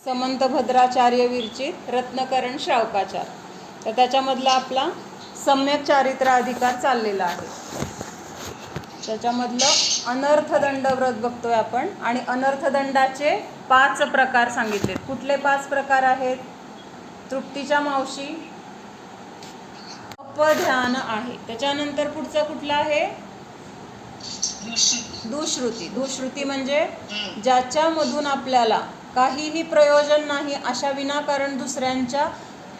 समंत भद्राचार्य विरचित रत्नकरण श्रावकाचार. तर त्याच्यामधला आपला सम्यक चारित्र अधिकार चाललेला आहे. त्याच्यामधलं अनर्थदंड व्रत बघतोय आपण आणि अनर्थदंडाचे 5 प्रकार सांगितलेत. कुठले 5 प्रकार आहेत? तृप्तीच्या मावशी अपध्यान आहे. त्याच्यानंतर पुढचा कुठला आहे? दुश्रुती. दुश्रुती म्हणजे ज्याच्यामधून आपल्याला काहीही प्रयोजन नाही अशा विनाकारण दुसऱ्यांच्या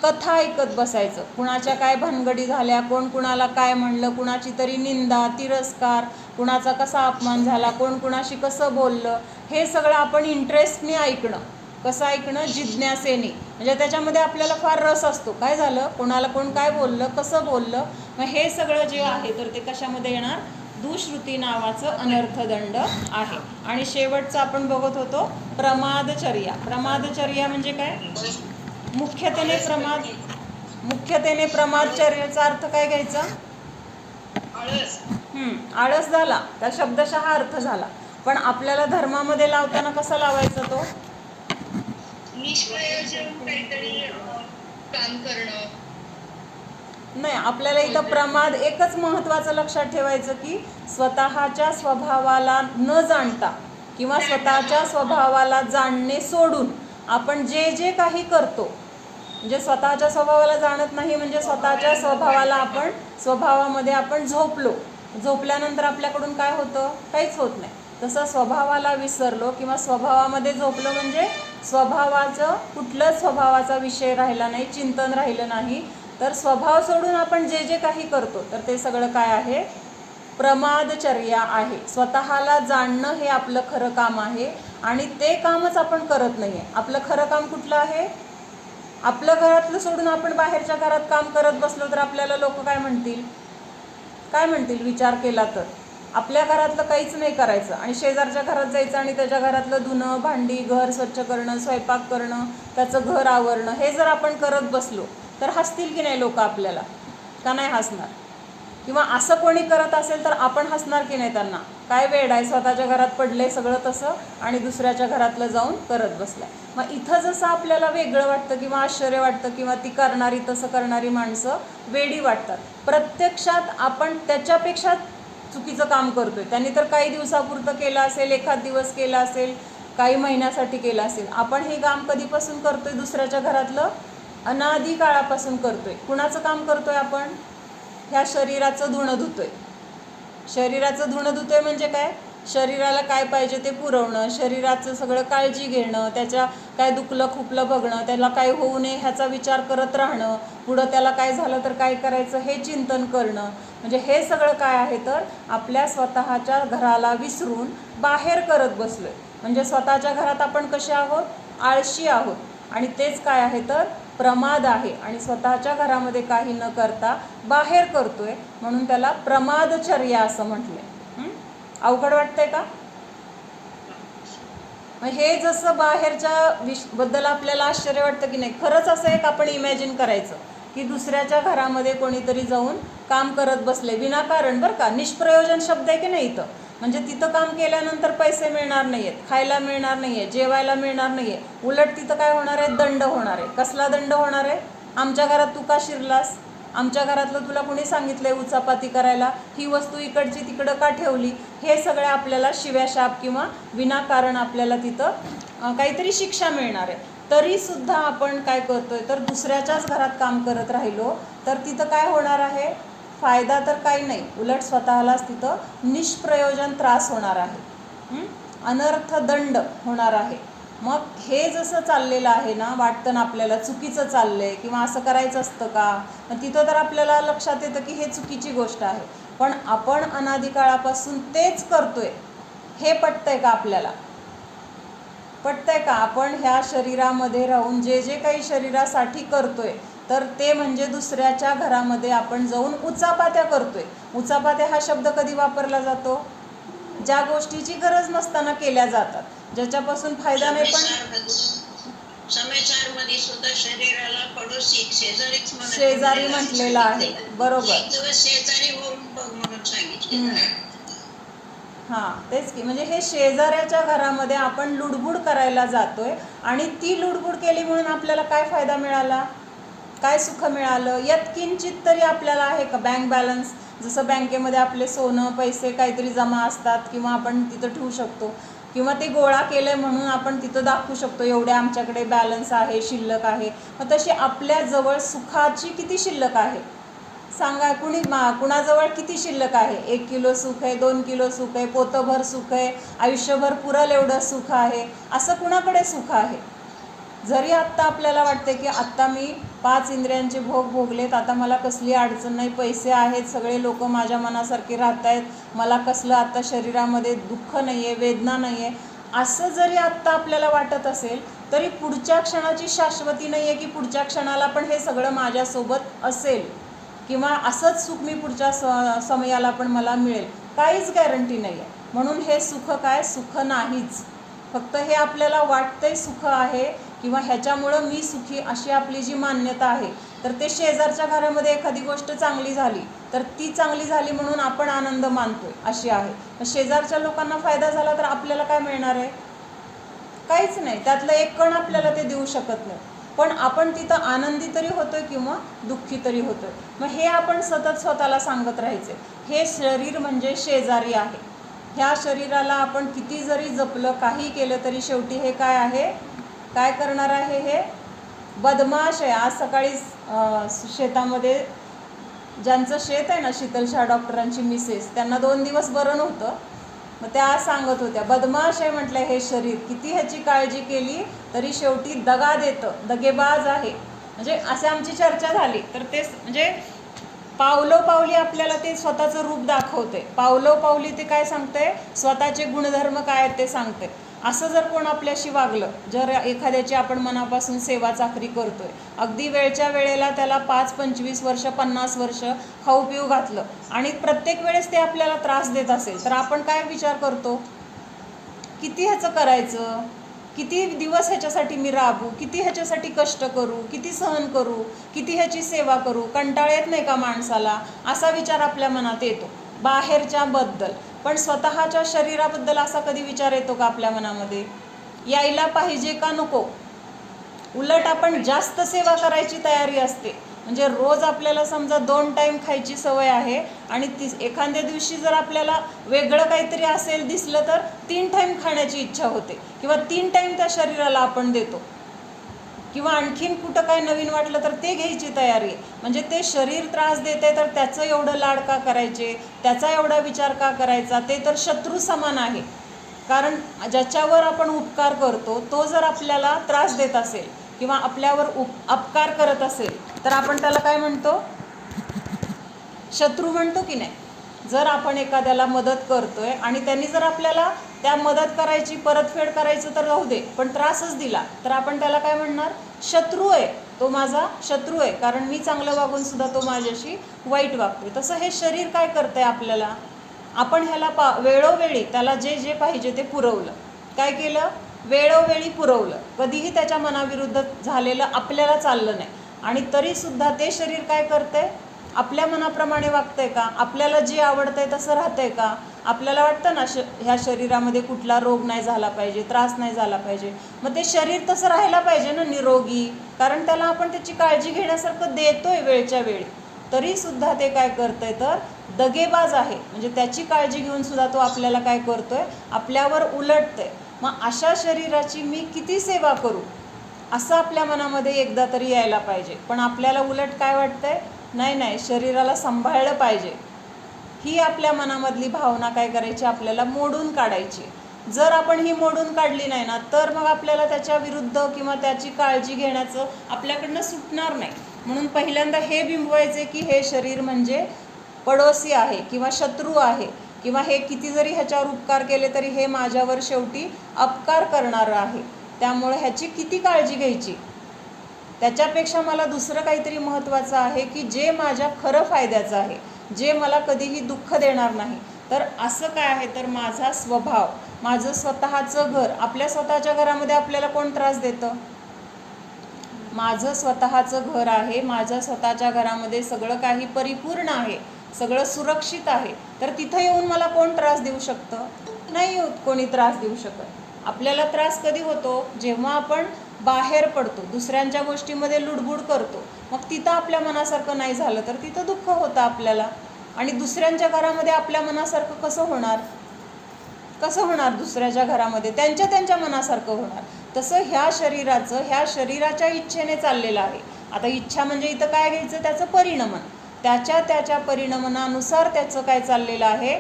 कथा ऐकत बसायचं. कुणाच्या काय भानगडी झाल्या, कोण कुणाला काय म्हणलं, कुणाची तरी निंदा तिरस्कार, कुणाचा कसा अपमान झाला, कोण कुणाशी कसं बोललं, हे सगळं आपण इंटरेस्टने ऐकणं. कसं ऐकणं? जिज्ञासेने. म्हणजे त्याच्यामध्ये आपल्याला फार रस असतो. काय झालं, कोणाला कोण काय बोललं, कसं बोललं, मग हे सगळं जे आहे तर ते कशामध्ये येणार? दुश्रुती नावाचं अनर्थदंड आहे. आणि शेवटचं आपण बघत होतो प्रमादचर्या. प्रमादचर्या म्हणजे काय? मुख्यतेने प्रमादचर्याचा अर्थ काय घ्यायचा? आळस झाला, त्या शब्दशः अर्थ झाला. पण आपल्याला धर्मामध्ये लावताना कसा लावायचा तो? निष्प्रयोजन काहीतरी काम करणं नाही. आपल्याला इथं प्रमाद एकच महत्त्वाचं लक्षात ठेवायचं की स्वतःच्या स्वभावाला न जाणता किंवा स्वतःच्या स्वभावाला जाणणे सोडून आपण जे जे काही करतो, म्हणजे स्वतःच्या स्वभावाला जाणत नाही म्हणजे स्वतःच्या स्वभावामध्ये आपण झोपल्यानंतर आपल्याकडून काय होतं? काहीच होत नाही. तसं स्वभावाला विसरलो किंवा स्वभावामध्ये झोपलो म्हणजे कुठलंच स्वभावाचा विषय राहिला नाही, चिंतन राहिलं नाही. तर स्वभाव सोडून आपण जे जे काही करतो तर ते सगळं काय आहे? प्रमादचर्या आहे. स्वतःला जाणणं हे आपलं खरं काम आहे आणि ते कामच आपण करत नाही आहे. आपलं खरं काम कुठलं आहे? आपलं घरातलं सोडून आपण बाहेरच्या घरात काम करत बसलो तर आपल्याला लोक काय म्हणतील? विचार केला तर आपल्या घरातलं काहीच नाही करायचं आणि शेजारच्या घरात जायचं आणि त्याच्या घरातलं धुणं भांडी, घर स्वच्छ करणं, स्वयंपाक करणं, त्याचं घर आवरणं, हे जर आपण करत बसलो तर हसतील की नाही लोक आपल्याला? का नाही हसणार? किंवा असं कोणी करत असेल तर आपण हसणार की नाही त्यांना? काय वेड आहे, स्वतःच्या घरात पडलंय सगळं तसं आणि दुसऱ्याच्या घरातलं जाऊन करत बसलाय. मग इथं जसं आपल्याला वेगळं वाटतं किंवा आश्चर्य वाटतं किंवा ती करणारी तसं करणारी माणसं वेडी वाटतात, प्रत्यक्षात आपण त्याच्यापेक्षा चुकीचं काम करतोय. त्यांनी तर काही दिवसापुरतं केलं असेल, एखाद दिवस केलं असेल, काही महिन्यासाठी केलं असेल. आपण हे काम कधीपासून करतोय? दुसऱ्याच्या घरातलं अनादी काळापासून करतोय. कुणाचं काम करतोय आपण? ह्या शरीराचं धुणं धुतोय. शरीराचं धुणं धुतोय म्हणजे काय? शरीराला काय पाहिजे ते पुरवणं, शरीराचं सगळं काळजी घेणं, त्याच्या काय दुखलं खुपलं बघणं, त्याला काय होऊ नये ह्याचा विचार करत राहणं, पुढं त्याला काय झालं तर काय करायचं हे चिंतन करणं. म्हणजे हे सगळं काय आहे तर आपल्या स्वतःच्या घराला विसरून बाहेर करत बसलोय. म्हणजे स्वतःच्या घरात आपण कसे आहोत? आळशी आहोत. आणि तेच काय आहे तर प्रमाद आहे. आणि स्वतःच्या घरामध्ये काही न करता बाहेर करतोय म्हणून त्याला प्रमादचर्या असं म्हटलंय. अवघड वाटतंय का? हे जसं बाहेरच्या बद्दल आपल्याला आश्चर्य वाटतं की नाही, खरंच असं एक आपण इमॅजिन करायचं की दुसऱ्याच्या घरामध्ये कोणीतरी जाऊन काम करत बसले विनाकारण, बरं का, निष्प्रयोजन शब्द आहे की नाही इथं. म्हणजे तिथं काम केल्यानंतर पैसे मिळणार नाही आहेत, खायला मिळणार नाही आहे, जेवायला मिळणार नाही आहे. उलट तिथं काय होणार आहे? दंड होणार आहे. कसला दंड होणार आहे? आमच्या घरात तू का शिरलास? आमच्या घरातलं तुला कोणी सांगितलंय उचापाती करायला? ही वस्तू इकडची तिकडं का ठेवली? हे सगळे आपल्याला शिव्याशाप किंवा विनाकारण आपल्याला तिथं काहीतरी शिक्षा मिळणार आहे. तरीसुद्धा आपण काय करतोय तर दुसऱ्याच्याच घरात काम करत राहिलो तर तिथं काय होणार आहे? फायदा तर काही नाही, उलट स्वतःलाच तिथं निष्प्रयोजन त्रास होणार आहे, अनर्थदंड होणार आहे. मग हे जसं चाललेलं आहे ना, वाटतं ना आपल्याला चुकीचं चाललंय किंवा असं करायचं असतं का, मग तिथं तर आपल्याला लक्षात येतं की हे चुकीची गोष्ट आहे. पण आपण अनादी काळापासून तेच करतोय हे पटतंय का आपल्याला? पटतंय का? आपण ह्या शरीरामध्ये राहून जे जे काही शरीरासाठी करतोय तर ते म्हणजे दुसऱ्याच्या घरामध्ये आपण जाऊन उचापात्या करतोय. उचापात्या हा शब्द कधी वापरला जातो? ज्या गोष्टीची गरज नसताना केल्या जातात, ज्याच्यापासून फायदा नाही. पण समाचारमध्ये सुद्धा शरीराला पडोसी शेजारी म्हटलेलं आहे. बरोबर. शेजारी होऊन बघ म्हणून सांगितले. हां तेच की, म्हणजे हे शेजाऱ्याच्या घरामध्ये आपण लुडबुड करायला जातोय आणि ती लुडबुड केली म्हणून आपल्याला काय फायदा मिळाला, काय सुख मिळालं, यात किंचित तरी आपल्याला आहे का? बँक बॅलन्स, जसं बँकेमध्ये आपले सोनं पैसे काहीतरी जमा असतात किंवा आपण तिथं ठेवू शकतो, किंवा ते गोळा केलं आहे म्हणून आपण तिथं दाखवू शकतो एवढे आमच्याकडे बॅलन्स आहे, शिल्लक आहे. मग तशी आपल्याजवळ सुखाची किती शिल्लक आहे सांगा? कुणाजवळ किती शिल्लक आहे? 1 किलो सुख आहे, 2 किलो सुख आहे, पोतभर सुख आहे, आयुष्यभर पुरल एवढं सुख आहे, असं कुणाकडे सुख आहे? जरी आत्ता आपल्याला वाटते की आत्ता मी 5 इंद्रियांचे भोग भोगलेत, आता मला कसली अडचण नाही, पैसे आहेत, सगळे लोक माझ्या मनासारखे राहत आहेत, मला कसलं आता शरीरामध्ये दुःख नाही आहे, वेदना नाही आहे, असं जरी आत्ता आपल्याला वाटत असेल तरी पुढच्या क्षणाची शाश्वती नाही आहे की पुढच्या क्षणाला पण हे सगळं माझ्यासोबत असेल किंवा असंच सुख मी पुढच्या समयाला पण मला मिळेल, काहीच गॅरंटी नाही आहे. म्हणून हे सुख काय? सुख नाहीच. फक्त हे आपल्याला वाटतंय सुख आहे किंवा ह्याच्यामुळं मी सुखी, अशी आपली जी मान्यता आहे. तर ते शेजारच्या घरामध्ये एखादी गोष्ट चांगली झाली तर ती चांगली झाली म्हणून आपण आनंद मानतोय, अशी आहे. शेजारच्या लोकांना फायदा झाला तर आपल्याला काय मिळणार आहे? काहीच नाही, त्यातलं एक कण आपल्याला ते देऊ शकत नाही. पण आपण तिथं आनंदी तरी होतोय किंवा दुःखी तरी होतोय. मग हे आपण सतत स्वतःला सांगत राहायचे, हे शरीर म्हणजे शेजारी आहे. ह्या शरीराला आपण किती जरी जपलं, काही केलं तरी शेवटी हे काय आहे? काय करणार आहे? हे बदमाश आहे. आज सकाळी शेतामध्ये ज्यांचं शेत आहे ना, शीतलशाह डॉक्टरांची मिसेस, त्यांना 2 दिवस बरं नव्हतं. मग त्या आज सांगत होत्या, बदमाश आहे म्हटलं हे शरीर, किती ह्याची काळजी केली तरी शेवटी दगा देतं, दगेबाज आहे. म्हणजे असे आमची चर्चा झाली. तर तेच म्हणजे पावलोपावली आपल्याला ते स्वतःचं रूप दाखवते, पावलोपावली ते काय सांगते, स्वतःचे गुणधर्म काय आहेत ते सांगते. असं जर कोण आपल्याशी वागलं, जर एखाद्याची आपण मनापासून सेवा चाकरी करतोय, अगदी वेळच्या वेळेला त्याला 5, 25 वर्ष, 50 वर्ष खाऊ पिऊ घातलं आणि प्रत्येक वेळेस ते आपल्याला त्रास देत असेल तर आपण काय विचार करतो, किती ह्याचं करायचं, किती दिवस ह्याच्यासाठी मी राबू, किती ह्याच्यासाठी कष्ट करू, किती सहन करू, किती ह्याची सेवा करू, कंटाळा येत नाही का माणसाला, असा विचार आपल्या मनात येतो बाहेरच्याबद्दल. पण स्वतःच्या शरीराबद्दल असा कधी विचार येतो का आपल्या मनामध्ये? यायला पाहिजे का नको? उलट आपण जास्त सेवा करायची तयारी असते. म्हणजे रोज आपल्याला समजा 2 टाईम खायची सवय आहे आणि एखाद्या दिवशी जर आपल्याला वेगळं काहीतरी असेल दिसलं तर 3 टाईम खाण्याची इच्छा होते किंवा 3 टाईम त्या शरीराला आपण देतो. किंवा आणखीन कुठं काय नवीन वाटलं तर ते घ्यायची तयारी आहे. म्हणजे ते शरीर त्रास देते तर त्याचं एवढं लाड का करायचे, त्याचा एवढा विचार का करायचा, ते तर शत्रू समान आहे. कारण ज्याच्यावर आपण उपकार करतो तो जर आपल्याला त्रास देत असेल किंवा आपल्यावर अपकार करत असेल तर आपण त्याला काय म्हणतो? शत्रू म्हणतो की नाही. जर आपण एखाद्याला मदत करतोय आणि त्यांनी जर आपल्याला त्या मदत करायची, परतफेड करायचं तर राहू दे, पण त्रासच दिला तर आपण त्याला काय म्हणणार? शत्रू आहे, तो माझा शत्रू आहे, कारण मी चांगलं वागून सुद्धा तो माझ्याशी वाईट वागतोय. तसं हे शरीर काय करतंय आपल्याला? आपण ह्याला वेळोवेळी त्याला जे जे पाहिजे ते पुरवलं. काय केलं? वेळोवेळी पुरवलं. कधीही त्याच्या मनाविरुद्ध झालेलं आपल्याला चाललं नाही आणि तरीसुद्धा ते शरीर काय करतंय? आपल्या मनाप्रमाणे वागतंय का? आपल्याला जे आवडतंय तसं राहतंय का? आपल्याला वाटतं ना ह्या शरीरामध्ये कुठला रोग नाही झाला पाहिजे, त्रास नाही झाला पाहिजे. मग ते शरीर तसं राहायला पाहिजे ना निरोगी, कारण त्याला आपण त्याची काळजी घेण्यासारखं देतोय वेळच्या वेळी. तरीसुद्धा ते काय करतंय तर दगेबाज आहे. म्हणजे त्याची काळजी घेऊन सुद्धा तो आपल्याला काय करतोय? आपल्यावर उलटतंय. मग अशा शरीराची मी किती सेवा करू, असं आपल्या मनामध्ये एकदा तरी यायला पाहिजे. पण आपल्याला उलट काय वाटतंय? नाही नाही, शरीराला सांभाळलं पाहिजे. ही आपल्या मनामधली भावना काय करायची? आपल्याला मोडून काढायची. जर आपण ही मोडून काढली नाही ना तर मग आपल्याला त्याच्या विरुद्ध किंवा त्याची काळजी घेण्याचं आपल्याकडनं सुटणार नाही. म्हणून पहिल्यांदा हे बिंबवायचे की हे शरीर म्हणजे पडोसी आहे किंवा शत्रू आहे किंवा हे किती जरी ह्याच्यावर उपकार केले तरी हे माझ्यावर शेवटी अपकार करणारं आहे. त्यामुळे ह्याची किती काळजी घ्यायची. त्याच्यापेक्षा मला दुसरं काहीतरी महत्त्वाचं आहे की जे माझ्या खरं फायद्याचं आहे, जे मला कधीही दुःख देणार नाही. तर असं काय आहे तर माझा स्वभाव, माझं स्वतःचं घर. आपल्या स्वतःच्या घरामध्ये आपल्याला कोण त्रास देतं? माझं स्वतःचं घर आहे, माझ्या स्वतःच्या घरामध्ये सगळं काही परिपूर्ण आहे, सगळं सुरक्षित आहे, तर तिथं येऊन मला कोण त्रास देऊ शकतं? नाही कोणी त्रास देऊ शकत. आपल्याला त्रास कधी होतो? जेव्हा आपण बाहेर पडतो, दुसऱ्यांच्या गोष्टीमध्ये लुडबुड करतो, मग तिथं आपल्या मनासारखं नाही झालं तर तिथं दुःख होतं आपल्याला. आणि दुसऱ्यांच्या घरामध्ये आपल्या मनासारखं कसं होणार? दुसऱ्याच्या घरामध्ये त्यांच्या मनासारखं होणार. तसं ह्या शरीराच्या इच्छेने चाललेलं आहे. आता इच्छा म्हणजे इथं काय घ्यायचं? त्याचं परिणमन. त्याच्या परिणमनानुसार त्याचं काय चाललेलं आहे?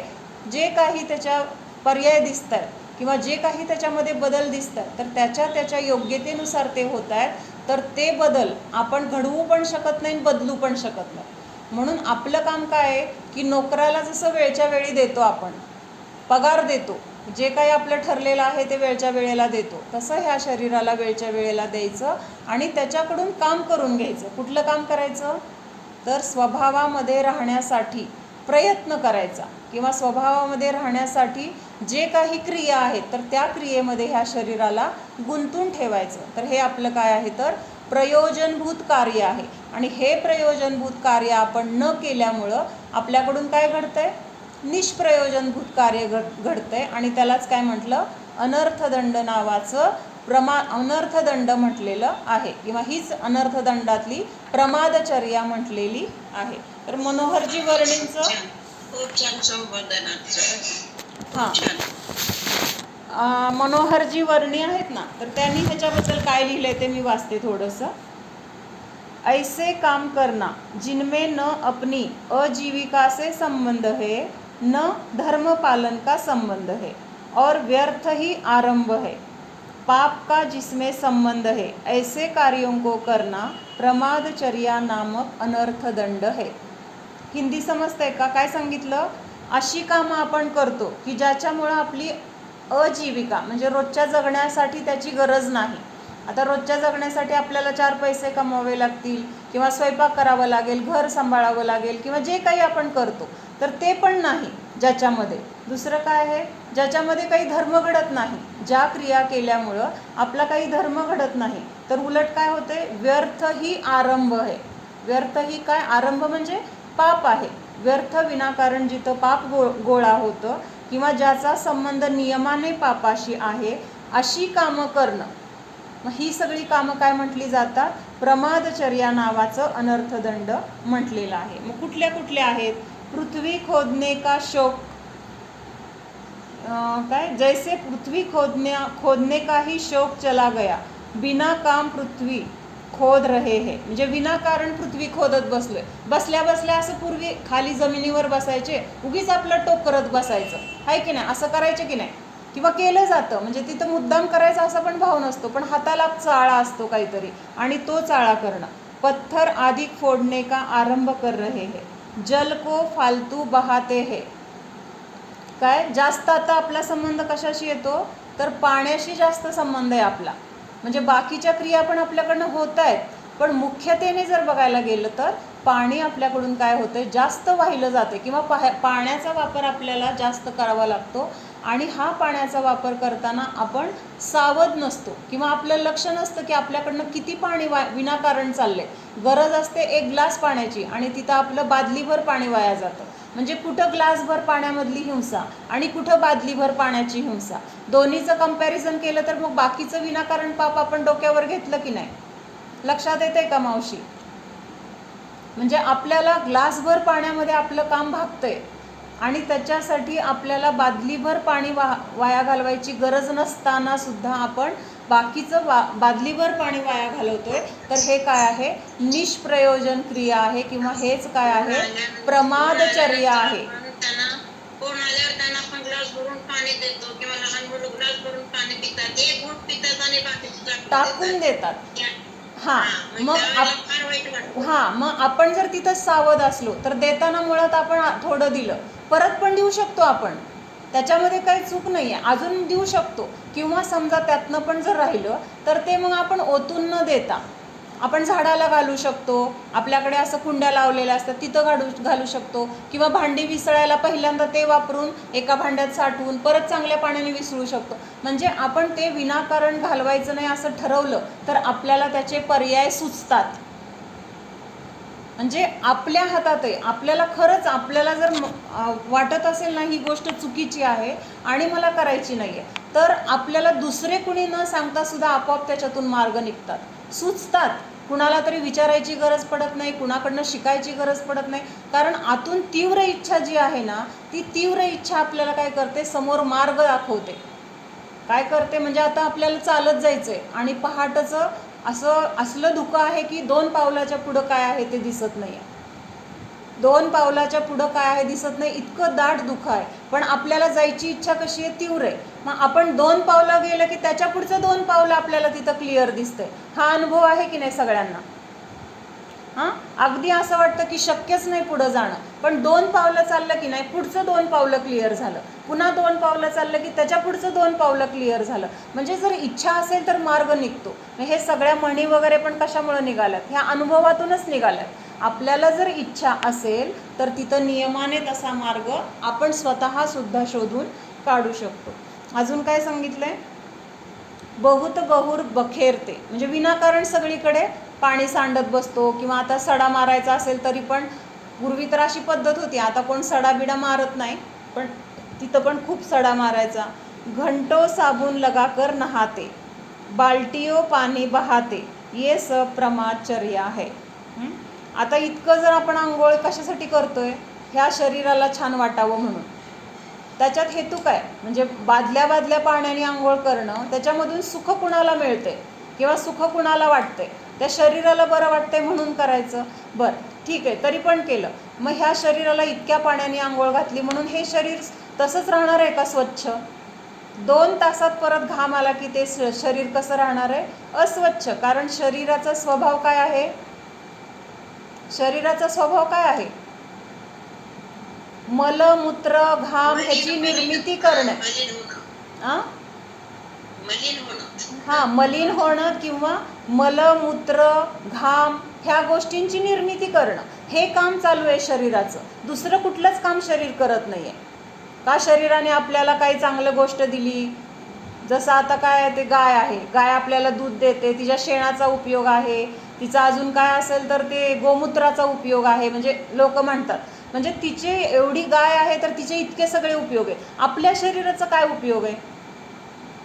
जे काही त्याच्या पर्याय दिसत आहेत किंवा जे काही त्याच्यामध्ये बदल दिसत आहेत, तर त्याच्या योग्यतेनुसार ते होत आहेत. तर ते बदल आपण घडवू पण शकत नाही, बदलू पण शकत नाही. म्हणून आपलं काम काय आहे की नोकराला जसं वेळच्या वेळी देतो, आपण पगार देतो, जे काही आपलं ठरलेलं आहे ते वेळच्या वेळेला देतो, तसं ह्या शरीराला वेळच्या वेळेला द्यायचं आणि त्याच्याकडून काम करून घ्यायचं. कुठलं काम करायचं? तर स्वभावामध्ये राहण्यासाठी प्रयत्न करायचा किंवा स्वभावामध्ये राहण्यासाठी जे काही क्रिया आहेत तर त्या क्रियेमध्ये ह्या शरीराला गुंतून ठेवायचं. तर हे आपलं काय आहे? तर प्रयोजनभूत कार्य आहे. आणि हे प्रयोजनभूत कार्य आपण न केल्यामुळं आपल्याकडून काय घडतंय? निष्प्रयोजनभूत कार्य घडतंय. आणि त्यालाच काय म्हटलं? अनर्थदंड नावाचं अनर्थदंड म्हटलेलं आहे किंवा हीच अनर्थदंडातली प्रमादचर्या म्हटलेली आहे. तर मनोहरजी वर्णींचं खूप छान संबोधनाचं. हां, मनोहरजी वर्णी आहेत ना, तर त्यांनी ह्याच्याबद्दल काय लिहिलंय ते मी वाचते थोडंसं. ऐसे काम करना जिनमें न अपनी आजीविका से संबंध है, न धर्म पालन का संबंध है और व्यर्थ ही आरंभ है. पाप का जिसमें संबंध है, ऐसे कार्यों को करना प्रमादचर्या नामक अनर्थदंड है. हिंदी समजतंय का? काय सांगितलं? अशी कामं आपण करतो की ज्याच्यामुळं आपली आजीविका म्हणजे रोजच्या जगण्यासाठी त्याची गरज नाही. आता रोजच्या जगण्यासाठी आपल्याला 4 पैसे कमवावे लागतील किंवा स्वयंपाक करावा लागेल, घर सांभाळावं लागेल किंवा जे काही आपण करतो, तर ते पण नाही ज्याच्यामध्ये. दुसरं काय आहे? ज्याच्यामध्ये काही धर्म घडत नाही. ज्या क्रिया केल्यामुळं आपला काही धर्म घडत नाही, तर उलट काय होते? व्यर्थ ही आरंभ आहे. व्यर्थ ही काय? आरंभ म्हणजे पाप आहे. व्यर्थ विनाकारण जिथं पाप गोळा होतं किंवा ज्याचा संबंध नियमाने पापाशी आहे, अशी कामं करणं. मग ही सगळी कामं काय म्हटली जातात? प्रमादचर्या नावाचं अनर्थदंड म्हटलेलं आहे. मग कुठल्या आहेत? पृथ्वी खोदने का शौक, काय? जैसे पृथ्वी खोदने का ही शौक चला गया, बिना काम पृथ्वी खोद रहे है. म्हणजे विनाकारण पृथ्वी खोदत बसलोय. बसल्या असं पूर्वी खाली जमिनीवर बसायचे, उगीच आपलं टोक करत बसायचं, आहे की नाही? असं करायचे की नाही? किंवा केलं जातं, म्हणजे तिथं मुद्दाम करायचा असा पण भाव नसतो, पण हाताला चाळा असतो काहीतरी आणि तो चाळा करणं. पत्थर आदि फोडणे का आरंभ कर रहे है, जल को फालतू बहाते है. काय? जास्त आता आपला संबंध कशाशी येतो? तर पाण्याशी जास्त संबंध आहे आपला. म्हणजे बाकीच्या क्रिया पण आपल्याकडनं होत आहेत, पण मुख्यतेने जर बघायला गेलं तर पाणी आपल्याकडून काय होतं? जास्त वाहिलं जाते किंवा पाण्याचा वापर आपल्याला जास्त करावा लागतो. आणि हा पाण्याचा वापर करताना आपण सावध नसतो किंवा आपलं लक्ष नसतं की आपल्याकडनं किती पाणी विनाकारण चाललंय. गरज असते 1 ग्लास पाण्याची आणि तिथं आपलं बादलीभर पाणी वाया जातं. म्हणजे कुठं ग्लासभर पाण्यामधली हिंसा आणि कुठं बादलीभर पाण्याची हिंसा, दोन्हीचं कंपॅरिझन केलं तर मग बाकीचं विनाकारण पाप आपण डोक्यावर घेतलं की नाही? लक्षात येतंय का मावशी? म्हणजे आपल्याला ग्लासभर पाण्यामध्ये आपलं काम भागतंय आणि त्याच्यासाठी आपल्याला बादलीभर पाणी वाया घालवायची गरज नसताना सुद्धा आपण बाकीचं बादलीभर पाणी वाया घालवतोय. तर हे काय आहे? निष्प्रयोजन क्रिया आहे किंवा हेच काय आहे? प्रमादचर्या आहे. कोण आल्यावर त्यांना आपण ग्लास भरून पाणी देतो किंवा लहान मुलं ग्लास भरून पाणी पितात, 1 घोट पितात आणि बाकीचं टाकून देतात. मग आपण जर तिथं सावध असलो तर देताना मुळात आपण थोडं दिलं, परत पण देऊ शकतो आपण, त्याच्यामध्ये काही चूक नाही आहे, अजून देऊ शकतो. किंवा समजा त्यातनं पण जर राहिलं तर ते मग आपण ओतून न देता आपण झाडाला घालू शकतो. आपल्याकडे असं कुंड्या लावलेल्या असतात तिथं घालू शकतो किंवा भांडी विसळायला पहिल्यांदा ते वापरून एका भांड्यात साठवून परत चांगल्या पाण्याने विसळू शकतो. म्हणजे आपण ते विनाकारण घालवायचं नाही असं ठरवलं तर आपल्याला त्याचे पर्याय सुचतात. म्हणजे आपल्या हातात आहे. आपल्याला खरंच आपल्याला जर वाटत असेल ना ही गोष्ट चुकीची आहे आणि मला करायची नाही आहे, तर आपल्याला दुसरे कुणी न सांगता सुद्धा आपोआप त्याच्यातून मार्ग निघतात, सुचतात. कुणाला तरी विचारायची गरज पडत नाही, कुणाकडनं शिकायची गरज पडत नाही. कारण आतून तीव्र इच्छा जी आहे ना, ती तीव्र इच्छा आपल्याला काय करते, समोर मार्ग दाखवते. काय करते म्हणजे आता आपल्याला चालत जायचं आहे आणि पहाटचं असलं धुकं आहे की 2 पावलाच्या पुढं काय आहे ते दिसत नाही आहे. 2 पावलाच्या पुढं काय आहे दिसत नाही, इतकं दाट धुकं आहे. पण आपल्याला जायची इच्छा कशी आहे, तीव्र आहे. मग आपण 2 पावलं गेलं की त्याच्या पुढचं 2 पावलं आपल्याला तिथं क्लिअर दिसतंय. हा अनुभव आहे की नाही सगळ्यांना? हां, अगदी असं वाटतं की शक्यच नाही पुढं जाणं, पण 2 पावलं चाललं की नाही पुढचं 2 पावलं क्लिअर झालं, पुन्हा 2 पावलं चाललं की त्याच्या पुढचं 2 पावलं क्लिअर झालं. म्हणजे जर इच्छा असेल तर मार्ग निघतो. हे सगळ्या म्हणी वगैरे पण कशामुळे निघाल्यात, ह्या अनुभवातूनच निघाल्यात. आपल्याला जर इच्छा असेल तर तिथं नियमाने तसा मार्ग आपण स्वतः सुद्धा शोधून काढू शकतो. अजून काय सांगितलंय, बहुत बहुर बखेरते, म्हणजे विनाकारण सगळीकडे पाणी सांडत बसतो. किंवा आता सडा मारायचा असेल तरी पण पूर्वी तर अशी पद्धत होती, आता कोण सडा बिडा मारत नाही, पण तिथं पण खूप सडा मारायचा. घंटो साबुन लगाकर नहाते, बाल्टियों पाणी बहाते, ये सब प्रमादचर्या आहे. आता इतकं जर आपण आंघोळ कशासाठी करतोय, ह्या शरीराला छान वाटावं म्हणून. त्याच्यात हेतू काय, म्हणजे बादल्या बादल्या पाण्याने आंघोळ करणं, त्याच्यामधून सुख कुणाला मिळते किंवा सुख कुणाला वाटते, त्या शरीराला बरं वाटते म्हणून करायचं. बरं ठीक आहे, तरी पण केलं. मग ह्या शरीराला इतक्या पाण्याने आंघोळ घातली म्हणून हे शरीर तसंच राहणार आहे का स्वच्छ? 2 तासात परत घाम आला की ते शरीर कसं राहणार आहे, अस्वच्छ. कारण शरीराचा स्वभाव काय आहे, शरीराचा स्वभाव काय आहे, मलमूत्र घाम ह्याची निर्मिती करणे. हां, मलिन होणं किंवा मलमूत्र घाम ह्या गोष्टींची निर्मिती करणं, हे काम चालू आहे शरीराचं. दुसरं कुठलंच काम शरीर करत नाही आहे. का शरीराने आपल्याला काही चांगलं गोष्ट दिली, जसं आता काय ते गाय आहे, गाय आपल्याला दूध देते, तिच्या शेणाचा उपयोग आहे, तिचा अजून काय असेल तर ते गोमूत्राचा उपयोग आहे. म्हणजे लोक म्हणतात, म्हणजे तिचे एवढी गाय आहे तर तिचे इतके सगळे उपयोग आहे. आपल्या शरीराचा काय उपयोग आहे,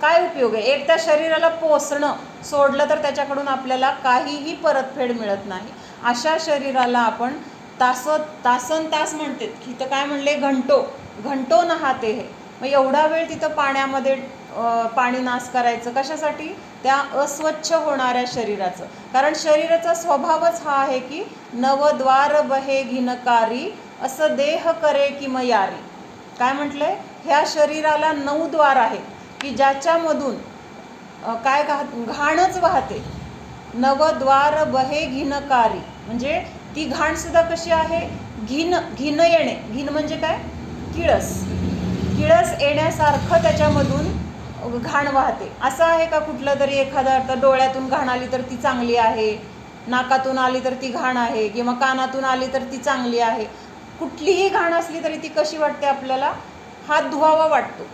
काय उपयोग आहे? एक त्या शरीराला पोसणं सोडलं तर त्याच्याकडून आपल्याला काहीही परतफेड मिळत नाही. अशा शरीराला आपण तासन तास म्हणते, तिथं काय म्हणले, घंटो नहाते हे. मग एवढा वेळ तिथं पाण्यामध्ये पाणी नाश करायचं कशासाठी, त्या अस्वच्छ होणाऱ्या शरीराचं. कारण शरीराचा स्वभावच हा आहे की नवद्वार बहे घिनकारी, असं देह करे की मयारी. काय म्हटलंय, ह्या शरीराला 9 द्वार आहेत की ज्याच्यामधून काय घाणच वाहते. नवद्वार बहे घिनकारी, म्हणजे ती घाणसुद्धा कशी आहे, घिन येणे. घिन म्हणजे काय, किळस येण्यासारखं त्याच्यामधून घाण वाहते. असं आहे का कुठलं तरी एखादा अर्थ, डोळ्यातून घाण आली तर ती चांगली आहे, नाकातून आली तर ती घाण आहे, किंवा कानातून आली तर ती चांगली आहे. कुठलीही घाण असली तरी ती कशी वाटते आपल्याला, हात धुवावा वाटतो.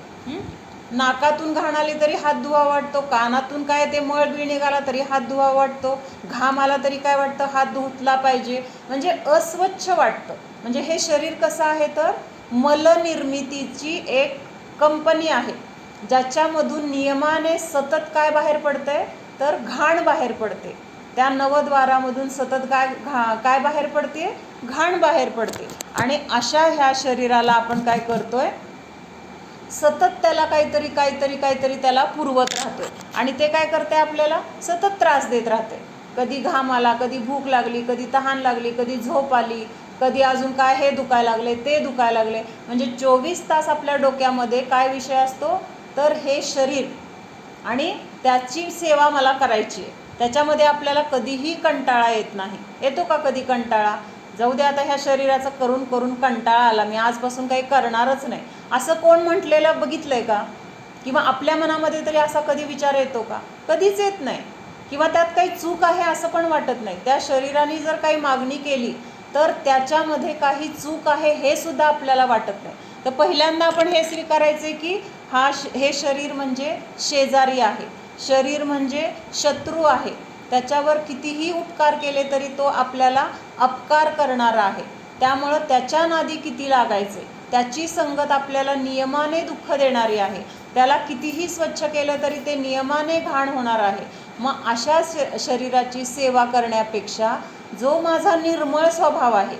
नाकातून घाण आली तरी हात धुवावा वाटतो, कानातून काय ते मळबीळ निघाला तरी हात धुवावा वाटतो, घाम आला तरी काय वाटतं, हात धुतला पाहिजे. म्हणजे अस्वच्छ वाटतं. म्हणजे हे शरीर कसं आहे, तर मलनिर्मितीची एक कंपनी आहे, ज्याच्यामधून नियमाने सतत काय बाहेर पडतंय, तर घाण बाहेर पडते. त्या नवद्वारामधून सतत काय बाहेर पडते, घाण बाहेर पडते. आणि अशा ह्या शरीराला आपण काय करतोय, सतत त्याला काहीतरी त्याला पुरवत राहतोय. आणि ते काय करते, आपल्याला सतत त्रास देत राहते. कधी घाम आला, कधी भूक लागली, कधी तहान लागली, कधी झोप आली, कधी अजून काय हे दुखायला लागले, ते दुखायला लागले. म्हणजे 24 तास आपल्या डोक्यामध्ये काय विषय असतो, तर हे शरीर आणि त्याची सेवा मला करायची आहे. त्याच्यामध्ये आपल्याला कधीही कंटाळा येत नाही. येतो का कधी कंटाळा, जाऊ दे आता ह्या शरीराचं करून करून कंटाळा आला, मी आजपासून काही करणारच नाही, असं कोण म्हटलेलं बघितलंय का? किंवा आपल्या मनामध्ये तरी असा कधी विचार येतो का? कधीच येत नाही. किंवा त्यात काही चूक आहे असं पण वाटत नाही. त्या शरीराने जर काही मागणी केली तर त्याच्यामध्ये काही चूक आहे हे सुद्धा आपल्याला वाटत नाही. तर पहिल्यांदा आपण हे स्वीकारायचे की हे शरीर म्हणजे शेजारी आहे, शरीर म्हणजे शत्रू आहे, त्याच्यावर कितीही उपकार केले तरी तो आपल्याला अपकार करणारा आहे. त्यामुळं त्याच्या नादी किती लागायचे, त्याची संगत आपल्याला नियमाने दुःख देणारी आहे. त्याला कितीही स्वच्छ केलं तरी ते नियमाने घाण होणार आहे. मग अशा शरीराची सेवा करण्यापेक्षा जो माझा निर्मळ स्वभाव आहे,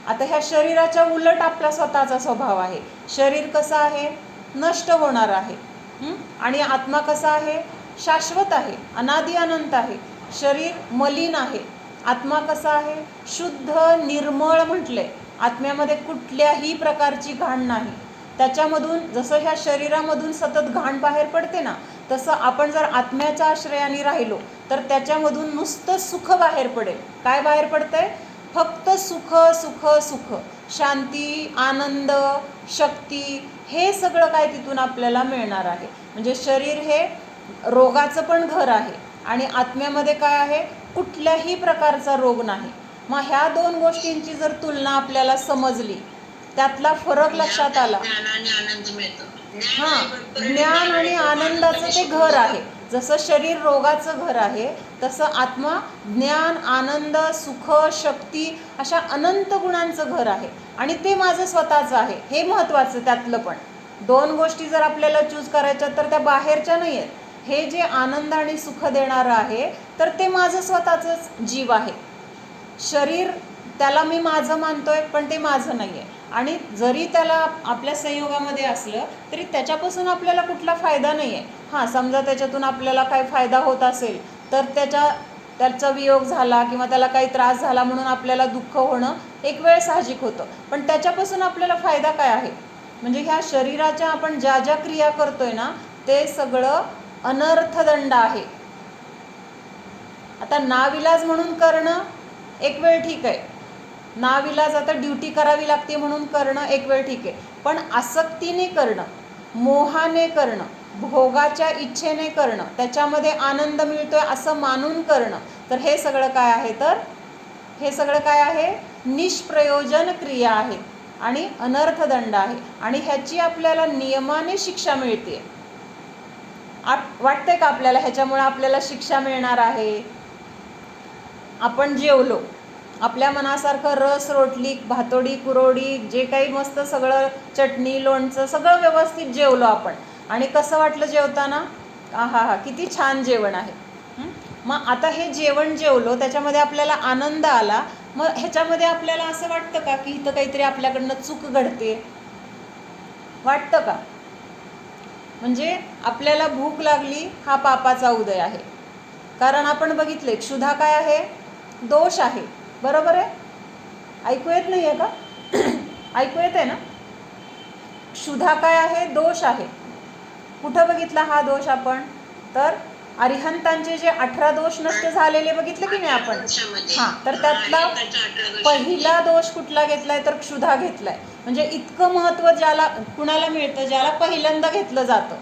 आता ह्या शरीराच्या उलट आपला स्वतःचा स्वभाव आहे. शरीर कसं आहे, नष्ट होणार आहे. आणि आत्मा कसा आहे, शाश्वत आहे, अनादि अनंत आहे. शरीर मलिन आहे, आत्मा कसा आहे, शुद्ध निर्मळ म्हटले. आत्म्यामध्ये कुठल्याही प्रकारची घाण नाही. त्याच्यामधून जसं ह्या शरीरामधून सतत घाण बाहेर पडते ना, तसं आपण जर आत्म्याच्या आश्रयाने राहिलो तर त्याच्यामधून नुसतं सुख बाहेर पडेल. काय बाहेर पडतंय, फक्त सुख सुख सुख, शांती, आनंद, शक्ती, हे सगळं काय तिथून आपल्याला मिळणार आहे. म्हणजे शरीर हे रोगाचं पण घर आहे आणि आत्म्यामध्ये काय आहे, कुठल्याही प्रकारचा रोग नाही. मग ह्या दोन गोष्टींची जर तुलना आपल्याला समजली, त्यातला फरक लक्षात आला. हां, ज्ञान आणि आनंदाचं ते घर आहे. जसं शरीर रोगाचं घर आहे तसं आत्मा ज्ञान, आनंद, सुख, शक्ती अशा अनंत गुणांचं घर आहे. आणि ते माझं स्वतःचं आहे, हे महत्त्वाचं. त्यातलं पण दोन गोष्टी जर आपल्याला चूज करायच्या तर त्या बाहेरच्या नाही आहेत. हे जे आनंद आणि सुख देणारं आहे तर ते माझं स्वतःचंच जीव आहे. शरीर त्याला मी माझं मानतोय पण ते माझं नाही आहे. आणि जरी त्याला आपल्या संयोगामध्ये असलं तरी त्याच्यापासून आपल्याला कुठला फायदा नाही आहे. हां, समजा त्याच्यातून आपल्याला काही फायदा होत असेल तर त्याचा वियोग झाला किंवा त्याला काही त्रास झाला म्हणून आपल्याला दुःख होणं एक वेळ साहजिक होतं. पण त्याच्यापासून आपल्याला फायदा काय आहे, म्हणजे ह्या शरीराच्या आपण ज्या ज्या क्रिया करतोय ना ते सगळं अनर्थदंड आहे. आता नाविलाज म्हणून करणं एक वेळ ठीक आहे, नाविलाज आता ड्युटी करावी लागते म्हणून करणं एक वेळ ठीक आहे. पण आसक्तीने करणं, मोहाने करणं, भोगाच्या इच्छेने करणं, त्याच्यामध्ये आनंद मिळतोय असं मानून करणं, तर हे सगळं काय आहे, तर हे सगळं काय आहे, निष्प्रयोजन क्रिया आहेत आणि अनर्थदंड आहे. आणि ह्याची आपल्याला नियमाने शिक्षा मिळते. वाटतंय का आपल्याला ह्याच्यामुळे आपल्याला शिक्षा मिळणार आहे? आपण जेवलो, आपल्या मनासारखं रस, रोटली, भातोडी, कुरोडी, जे काही मस्त सगळं, चटणी, लोणचं सगळं व्यवस्थित जेवलो आपण. आणि कसं वाटलं जेवताना, आहा हा किती छान जेवण आहे. मग आता हे जेवण जेवलो, त्याच्यामध्ये आपल्याला आनंद आला. मग ह्याच्यामध्ये आपल्याला असं वाटतं का की इथं काहीतरी आपल्याकडनं चूक घडते, वाटतं का? म्हणजे आपल्याला भूक लागली हा पापाचा उदय आहे. कारण आपण बघितले क्षुधा काय आहे, दोष आहे. बरोबर आहे? ऐकू येत नाही आहे का? ऐकू येत आहे ना? क्षुधा काय आहे, दोष आहे. कुठं बघितला हा दोष आपण, तर अरिहंतांचे जे 18 दोष नष्ट झालेले बघितले की नाही आपण. हां, तर त्यातला पहिला दोष कुठला घेतलाय, तर क्षुधा घेतलाय. म्हणजे इतकं महत्त्व ज्याला कुणाला मिळतं, ज्याला पहिल्यांदा घेतलं जातं,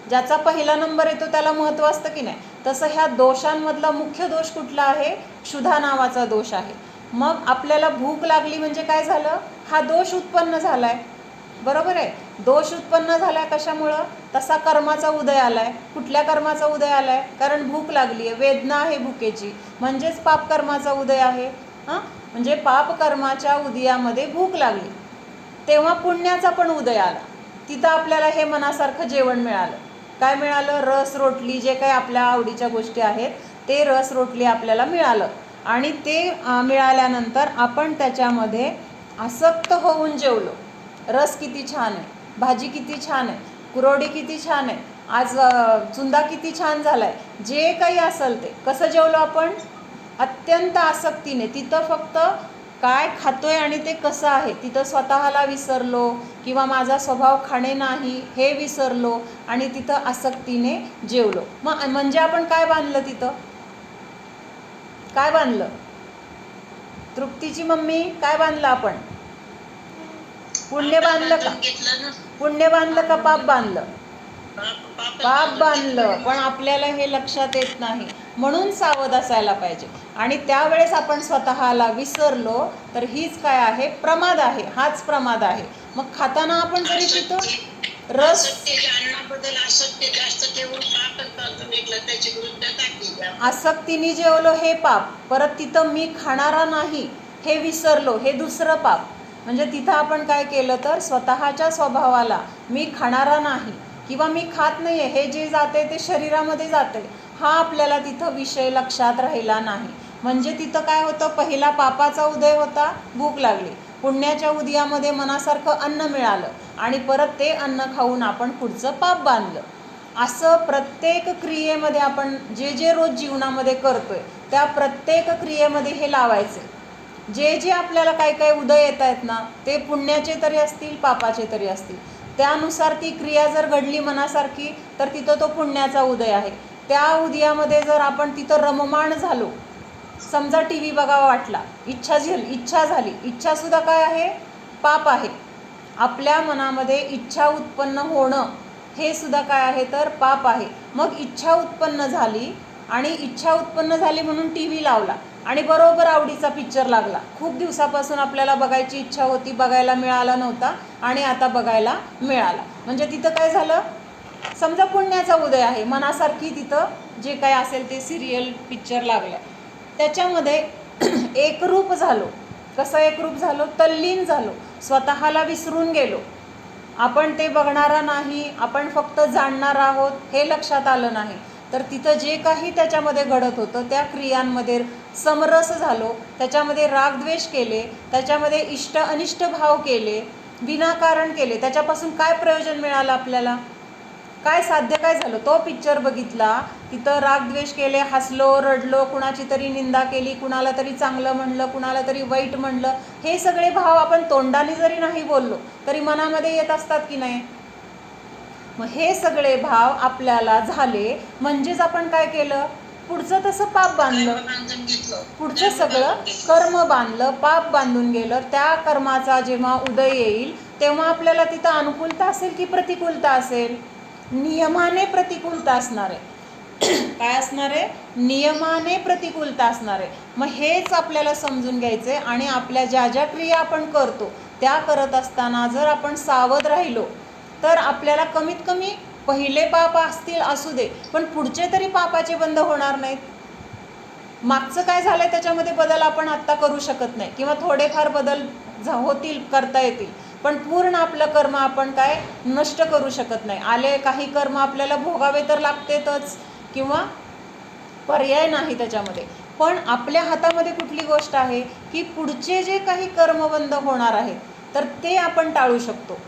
ज्याचा पहिला नंबर येतो त्याला महत्त्व असतं की नाही. तसं ह्या दोषांमधला मुख्य दोष कुठला आहे, क्षुधा नावाचा दोष आहे. मग आपल्याला भूक लागली म्हणजे काय झालं, हा दोष उत्पन्न झालाय. बरोबर आहे? दोष उत्पन्न झालाय कशामुळं, तसा कर्माचा उदय आलाय. कुठल्या कर्माचा उदय आलाय, कारण भूक लागली आहे, वेदना आहे भुकेची, म्हणजेच पाप कर्माचा उदय आहे. म्हणजे पाप कर्माच्या उदयामध्ये भूक लागली, तेव्हा पुण्याचा पण उदय आला. तिथं आपल्याला हे मनासारखं जेवण मिळालं. काय मिळालं, रस, रोटली, जे काही आपल्या आवडीच्या गोष्टी आहेत ते रस, रोटली आपल्याला मिळालं. आणि ते मिळाल्यानंतर आपण त्याच्यामध्ये आसक्त होऊन जेवलो. रस किती छान आहे, भाजी किती छान आहे, कुरोडी किती छान आहे, आज चुंदा किती छान झाला आहे, जे काही असेल ते कसं जेवलो आपण, अत्यंत आसक्तीने. तिथं फक्त काय खातोय आणि ते कसं आहे तिथं स्वतःला विसरलो, किंवा माझा स्वभाव खाणे नाही हे विसरलो आणि तिथं आसक्तीने जेवलो. मग म्हणजे आपण काय बांधलं तिथं, काय बांधलं, तृप्तीची मम्मी काय बांधलं आपण, पुण्य बांधलं का, पुण्य बांधलं का पाप बांधलं, पाप बांधलं. पण आपल्याला हे लक्षात येत नाही, म्हणून सावध असायला पाहिजे. आणि त्यावेळेस आपण स्वतःला विसरलो तर हीच काय आहे, प्रमाद आहे, हाच प्रमाद आहे. मग खाताना आपण जरी पितो, रस आसक्तीच्या अन्नाबद्दल आसक्ती जास्त ठेवून पापच बाजून घेतलं, त्याची वृद्धता केली आपण. आसक्तीने जेवलो हे पाप, परत तिथं मी खाणारा नाही हे विसरलो हे दुसरं पाप. म्हणजे तिथं आपण काय केलं तर स्वतःच्या स्वभावाला मी खाणारा नाही किंवा मी खात नाही आहे, हे जे जाते ते शरीरामध्ये जाते, हा आपल्याला तिथं विषय लक्षात राहिला नाही. म्हणजे तिथं काय होतं, पहिला पापाचा उदय होता, भूक लागली, पुण्याच्या उदयामध्ये मनासारखं अन्न मिळालं आणि परत ते अन्न खाऊन आपण पुढचं पाप बांधलं. असं प्रत्येक क्रियेमध्ये आपण जे जे रोज जीवनामध्ये करतोय त्या प्रत्येक क्रियेमध्ये हे लावायचे. जे जे आपल्याला काय काय उदय येत आहेत ना, ते पुण्याचे तरी असतील पापाचे तरी असतील, त्यानुसार ती क्रिया जर घडली मनासारखी तर तिथं तो पुण्याचा उदय आहे. त्या उदयामध्ये जर आपण तिथं रममाण झालो, समजा टी व्ही बघावा वाटला, इच्छा झाली, इच्छासुद्धा काय आहे, पाप आहे. आपल्या मनामध्ये इच्छा उत्पन्न होणं हे सुद्धा काय आहे तर पाप आहे. मग इच्छा उत्पन्न झाली आणि इच्छा उत्पन्न झाली म्हणून टी व्ही लावला आणि बरोबर आवडीचा पिक्चर लागला, खूप दिवसापासून आपल्याला बघायची इच्छा होती, बघायला मिळाला नव्हता आणि आता बघायला मिळाला. म्हणजे तिथं काय झालं, समजा पुण्याचा उदय आहे, मनासारखी तिथं जे काय असेल ते सिरियल पिक्चर लागलं, त्याच्यामध्ये एकरूप झालो. कसं एकरूप झालो, तल्लीन झालो, स्वतःला विसरून गेलो. आपण ते बघणारा नाही, आपण फक्त जाणणार आहोत हे लक्षात आलं नाही. तर तिथं जे काही त्याच्यामध्ये घडत होतं त्या क्रियांमध्ये समरस झालो, त्याच्यामध्ये रागद्वेष केले, त्याच्यामध्ये इष्ट अनिष्ट भाव केले, विनाकारण केले. त्याच्यापासून काय प्रयोजन मिळालं आपल्याला, काय साध्य काय झालं, तो पिक्चर बघितला, तिथं रागद्वेष केले, हसलो, रडलो, कुणाची तरी निंदा केली, कुणाला तरी चांगलं म्हणलं, कुणाला तरी वाईट म्हणलं, हे सगळे भाव आपण तोंडाने जरी नाही बोललो तरी मनामध्ये येत असतात की नाही. मग हे सगळे भाव आपल्याला झाले म्हणजेच आपण काय केलं, पुढचं तसं पाप बांधलं, पुढचं सगळं कर्म बांधलं, पाप बांधून गेलं. त्या कर्माचा जेव्हा उदय येईल तेव्हा आपल्याला तिथं अनुकूलता असेल की प्रतिकूलता असेल, नियमाने प्रतिकूलता असणार आहे. काय असणार आहे, नियमाने प्रतिकूलता असणार आहे. मग हेच आपल्याला समजून घ्यायचे आणि आपल्या ज्या ज्या क्रिया आपण करतो त्या करत असताना जर आपण सावध राहिलो तर आपल्याला कमीत कमी पहिले पाप असतील असू दे पण पुढचे तरी पापाचे बंध होणार नाहीत. मागचं काय झालं आहे त्याच्यामध्ये बदल आपण आत्ता करू शकत नाही किंवा थोडेफार बदल होतील, करता येतील, पण पूर्ण आपलं कर्म आपण काय नष्ट करू शकत नाही. आले काही कर्म आपल्याला भोगावे तर लागतेच किंवा पर्याय नाही त्याच्यामध्ये. पण आपल्या हातामध्ये कुठली गोष्ट आहे की पुढचे जे काही कर्मबंध होणार आहेत तर ते आपण टाळू शकतो.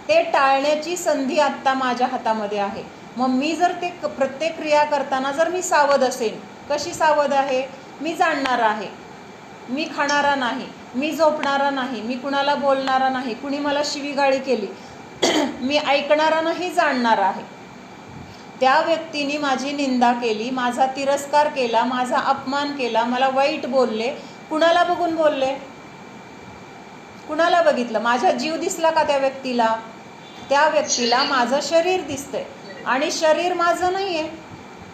ते टाळण्याची संधी आत्ता माझ्या हातामध्ये आहे. मग मी जर ते प्रत्येक क्रिया करताना जर मी सावध असेन, कशी सावध आहे, मी जाणणारा आहे, मी खाणारा नाही, मी झोपणारा नाही, मी कुणाला बोलणारा नाही, कुणी मला शिवीगाळी केली मी ऐकणारा नाही, जाणणारा आहे. त्या व्यक्तीने माझी निंदा केली, माझा तिरस्कार केला, माझा अपमान केला, मला वाईट बोलले, कुणाला बघून बोलले, कुणाला बघितलं, माझा जीव दिसला का त्या व्यक्तीला, त्या व्यक्तीला माझं शरीर दिसतंय आणि शरीर माझं नाही आहे.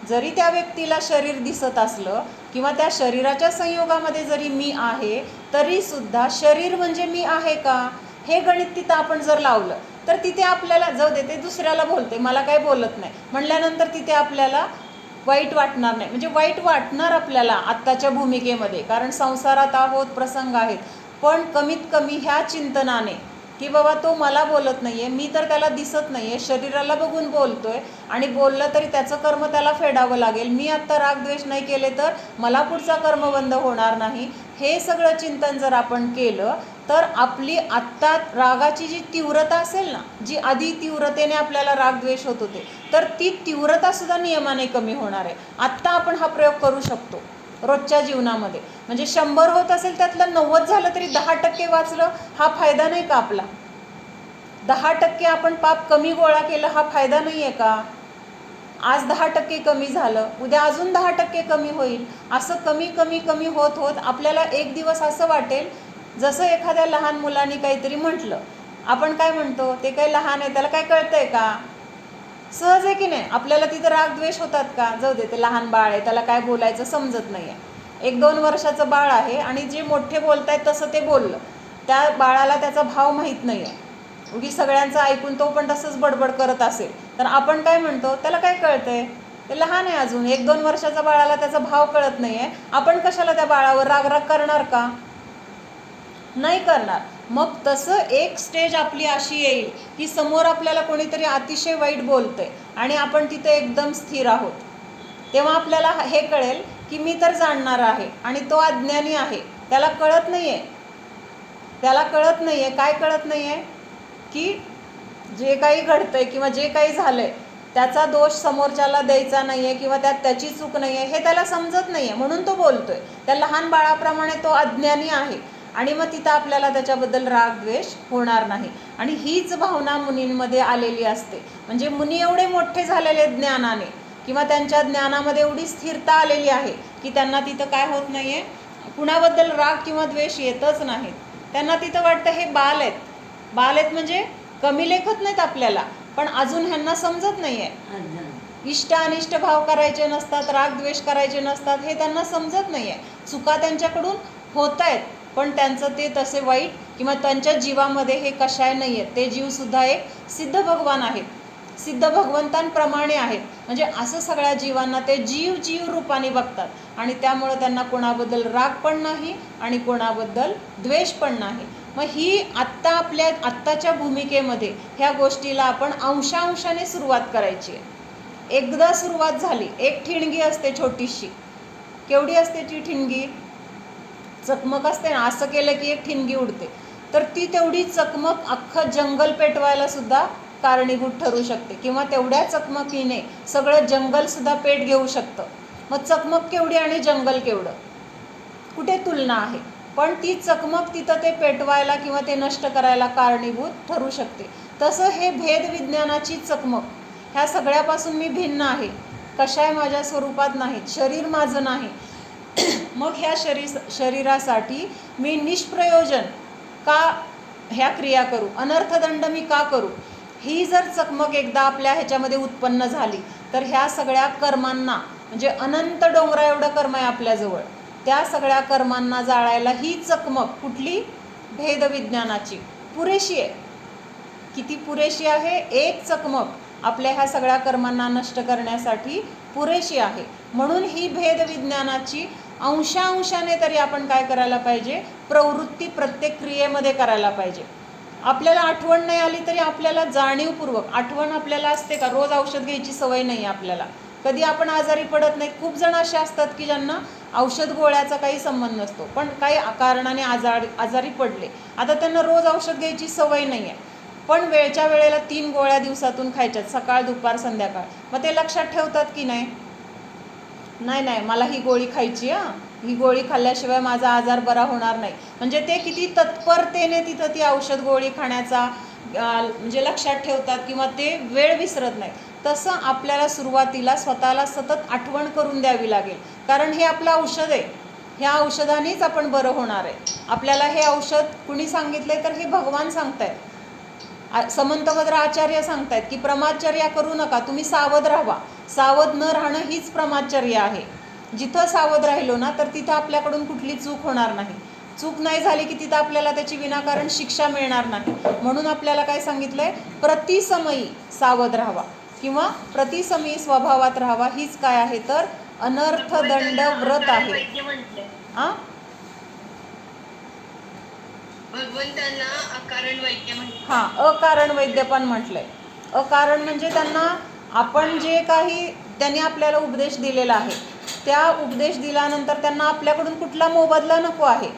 जरी त्या व्यक्तीला शरीर दिसत असलं किंवा त्या शरीराच्या संयोगामध्ये जरी मी आहे तरीसुद्धा शरीर म्हणजे मी आहे का, हे गणित तिथं आपण जर लावलं तर तिथे आपल्याला जाऊ दे ते दुसऱ्याला बोलते मला काही बोलत नाही म्हणल्यानंतर तिथे आपल्याला वाईट वाटणार नाही. म्हणजे वाईट वाटणार आपल्याला आत्ताच्या भूमिकेमध्ये, कारण संसारात आहोत, प्रसंग आहेत, पण कमीत कमी ह्या चिंतनाने की बाबा तो मला बोलत नाही आहे, मी तर त्याला दिसत नाही आहे, शरीराला बघून बोलतोय आणि बोललं तरी त्याचं कर्म त्याला फेडावं लागेल, मी आत्ता रागद्वेष नाही केले तर मला पुढचा कर्मबंध होणार नाही, हे सगळं चिंतन जर आपण केलं तर आपली आत्ता रागाची जी तीव्रता असेल ना, जी आधी तीव्रतेने आपल्याला रागद्वेष होत होते तर ती तीव्रतासुद्धा नियमाने कमी होणार आहे. आत्ता आपण हा प्रयोग करू शकतो रोजच्या जीवनामध्ये. म्हणजे 100 होत असेल त्यातलं 90 झालं तरी 10% वाचलं, हा फायदा नाही का आपला. 10% आपण पाप कमी गोळा केलं, हा फायदा नाही आहे का. आज 10% कमी झालं, उद्या अजून 10% कमी होईल. असं कमी कमी कमी होत होत आपल्याला एक दिवस असं वाटेल जसं एखाद्या लहान मुलांनी काहीतरी म्हटलं, आपण काय म्हणतो ते काही लहान आहे त्याला काय कळतंय का, सहज आहे की नाही. आपल्याला तिथं रागद्वेष होतात का, जाऊ दे ते लहान बाळ आहे त्याला काय बोलायचं समजत नाही आहे. 1-2 वर्षाचं बाळ आहे आणि जे मोठे बोलत आहेत तसं ते बोललं, त्या बाळाला त्याचा भाव माहीत नाही आहे, उगी सगळ्यांचं ऐकून तो पण तसंच बडबड करत असेल तर आपण काय म्हणतो, त्याला काय कळतंय, ते लहान आहे अजून, 1-2 वर्षाचा बाळाला त्याचा भाव कळत नाही आहे, आपण कशाला त्या बाळावर राग करणार का? नाही करणार. मग तसं एक स्टेज आपली अशी येईल की समोर आपल्याला कोणीतरी अतिशय वाईट बोलतंय आणि आपण तिथे एकदम स्थिर आहोत, तेव्हा आपल्याला हे कळेल की मी तर जाणणार आहे आणि तो अज्ञानी आहे, त्याला कळत नाही आहे. त्याला कळत नाही आहे, काय कळत नाही आहे की जे काही घडतंय किंवा जे काही झालंय त्याचा दोष समोरच्याला द्यायचा नाही आहे किंवा त्यात त्याची चूक नाही आहे, हे त्याला समजत नाही आहे, म्हणून तो बोलतोय. त्या लहान बाळाप्रमाणे तो अज्ञानी आहे आणि मग तिथं आपल्याला त्याच्याबद्दल राग द्वेष होणार नाही. आणि हीच भावना मुनींमध्ये आलेली असते. म्हणजे मुनी एवढे मोठे झालेले ज्ञानाने किंवा त्यांच्या ज्ञानामध्ये एवढी स्थिरता आलेली आहे की त्यांना तिथं काय होत नाही आहे, कुणाबद्दल राग किंवा द्वेष येतच नाहीत. त्यांना तिथं वाटतं हे बाल आहेत. बाल आहेत म्हणजे कमी लेखत नाहीत आपल्याला, पण अजून ह्यांना समजत नाही आहे. इष्ट अनिष्ट भाव करायचे नसतात, राग द्वेष करायचे नसतात, हे त्यांना समजत नाही आहे. चुका त्यांच्याकडून होत आहेत, पण त्यांचं ते तसे वाईट किंवा त्यांच्या जीवामध्ये हे कशाय नाही आहेत. ते जीवसुद्धा एक सिद्ध भगवान आहेत, सिद्ध भगवंतांप्रमाणे आहेत. म्हणजे असं सगळ्या जीवांना ते जीव रूपाने बघतात आणि त्यामुळं त्यांना कोणाबद्दल राग पण नाही आणि कोणाबद्दल द्वेष पण नाही. मग ही आत्ताच्या भूमिकेमध्ये ह्या गोष्टीला आपण अंशाने सुरुवात करायची आहे. एकदा सुरुवात झाली, एक ठिणगी असते छोटीशी, केवढी असते ती ठिणगी, चकमक असते ना, असं केलं की एक ठिणगी उडते, तर ती तेवढी चकमक अख्खं जंगल पेटवायला सुद्धा कारणीभूत ठरू शकते किंवा तेवढ्या चकमकीने सगळं जंगलसुद्धा पेट घेऊ शकतं. मग चकमक केवढी आणि जंगल केवढं, कुठे तुलना आहे. पण ती चकमक तिथं ते पेटवायला किंवा ते नष्ट करायला कारणीभूत ठरू शकते. तसं हे भेद विज्ञानाची चकमक, ह्या सगळ्यापासून मी भिन्न आहे, कशाय माझ्या स्वरूपात नाहीत, शरीर माझं नाही. मग ह्या शरीरासाठी मी निष्प्रयोजन का ह्या क्रिया करू, अनर्थदंड मी का करू, ही जर चकमक एकदा आपल्या ह्याच्यामध्ये उत्पन्न झाली तर ह्या सगळ्या कर्मांना, म्हणजे अनंत डोंगरा एवढं कर्म आहे आपल्याजवळ, त्या सगळ्या कर्मांना जाळायला ही चकमक कुठली, भेदविज्ञानाची पुरेशी आहे. किती पुरेशी आहे, एक चकमक आपल्या ह्या सगळ्या कर्मांना नष्ट करण्यासाठी पुरेशी आहे. म्हणून ही भेदविज्ञानाची अंशाने तरी आपण काय करायला पाहिजे, प्रवृत्ती प्रत्येक क्रियेमध्ये करायला पाहिजे. आपल्याला आठवण नाही आली तरी आपल्याला जाणीवपूर्वक, आठवण आपल्याला असते का, रोज औषध घ्यायची सवय नाही आपल्याला, कधी आपण आजारी पडत नाही. खूप जण असे असतात की ज्यांना औषध गोळ्याचा काही संबंध नसतो, पण काही कारणाने आजारी पडले, आता त्यांना रोज औषध घ्यायची सवय नाही आहे, पण वेळच्या वेळेला 3 गोळ्या दिवसातून खायच्यात, सकाळ दुपार संध्याकाळ. मग ते लक्षात ठेवतात की नाही, नाही मला ही गोळी खायची, ही गोळी खाल्ल्याशिवाय माझा आजार बरा होणार नाही. म्हणजे ते किती तत्परतेने तिथं ती औषध गोळी खाण्याचा म्हणजे लक्षात ठेवतात किंवा ते वेळ विसरत नाही. तसं आपल्याला सुरुवातीला स्वतःला सतत आठवण करून द्यावी लागेल, कारण हे आपलं औषध आहे, ह्या औषधानेच आपण बरं होणार आहे. आपल्याला हे औषध कुणी सांगितलंय तर हे भगवान सांगतायत, समंतभद्र आचार्य सांगतायत की प्रमादचर्या करू नका, तुम्ही सावध राहा. सावध न राहणं हीच प्रमादचर्या आहे. जिथं सावध राहिलो ना तर तिथं आपल्याकडून कुठली चूक होणार नाही. चूक नाही झाली की तिथं आपल्याला त्याची विनाकारण शिक्षा मिळणार नाही. म्हणून आपल्याला काय सांगितलंय, प्रतिसमयी सावध राहावा किंवा प्रतिसमयी स्वभावात राहावा. हीच काय आहे तर अनर्थदंड व्रत आहे. भगवंतांना अकारण वैद्य म्हणतात. हां, अकारण वैद्य पण म्हटलंय. अकारण म्हणजे त्यांना आपण जे काही त्यांनी आपल्याला उपदेश दिलेला आहे, त्या उपदेश दिल्यानंतर त्यांना आपल्याकडून कुठला मोबदला नको आहे.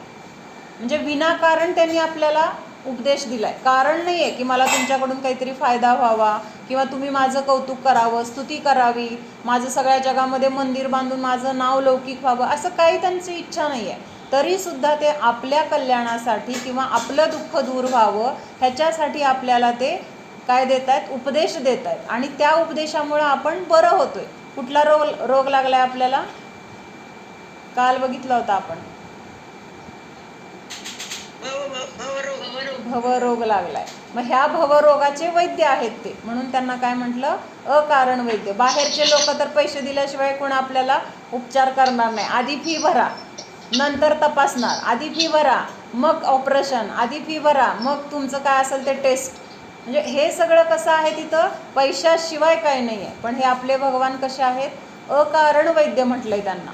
म्हणजे विनाकारण त्यांनी आपल्याला उपदेश दिलाय, कारण नाही आहे की मला तुमच्याकडून काहीतरी फायदा व्हावा किंवा तुम्ही माझं कौतुक करावं, स्तुती करावी, माझं सगळ्या जगामध्ये मंदिर बांधून माझं नाव लौकिक व्हावं, असं काही त्यांची इच्छा नाही आहे. तरीसुद्धा ते आपल्या कल्याणासाठी किंवा आपलं दुःख दूर व्हावं ह्याच्यासाठी आपल्याला ते काय देत आहेत, उपदेश देत आहेत. आणि त्या उपदेशामुळं आपण बरं होतोय. कुठला रोग लागलाय आपल्याला, काल बघितला होता आपण, भवरोग लागलाय. मग ह्या भवरोगाचे वैद्य आहेत ते, म्हणून त्यांना काय म्हटलं, अकारण वैद्य. बाहेरचे लोक तर पैसे दिल्याशिवाय कोण आपल्याला उपचार करणार नाही. आधी फी भरा, नंतर तपासणार, आधी फी भरा मग ऑपरेशन, आधी फी भरा मग तुमचं काय असेल ते टेस्ट, म्हणजे हे सगळं कसं आहे तिथं पैशाशिवाय काही नाही आहे. पण हे आपले भगवान कसे आहेत, अकारण वैद्य म्हटलंय त्यांना.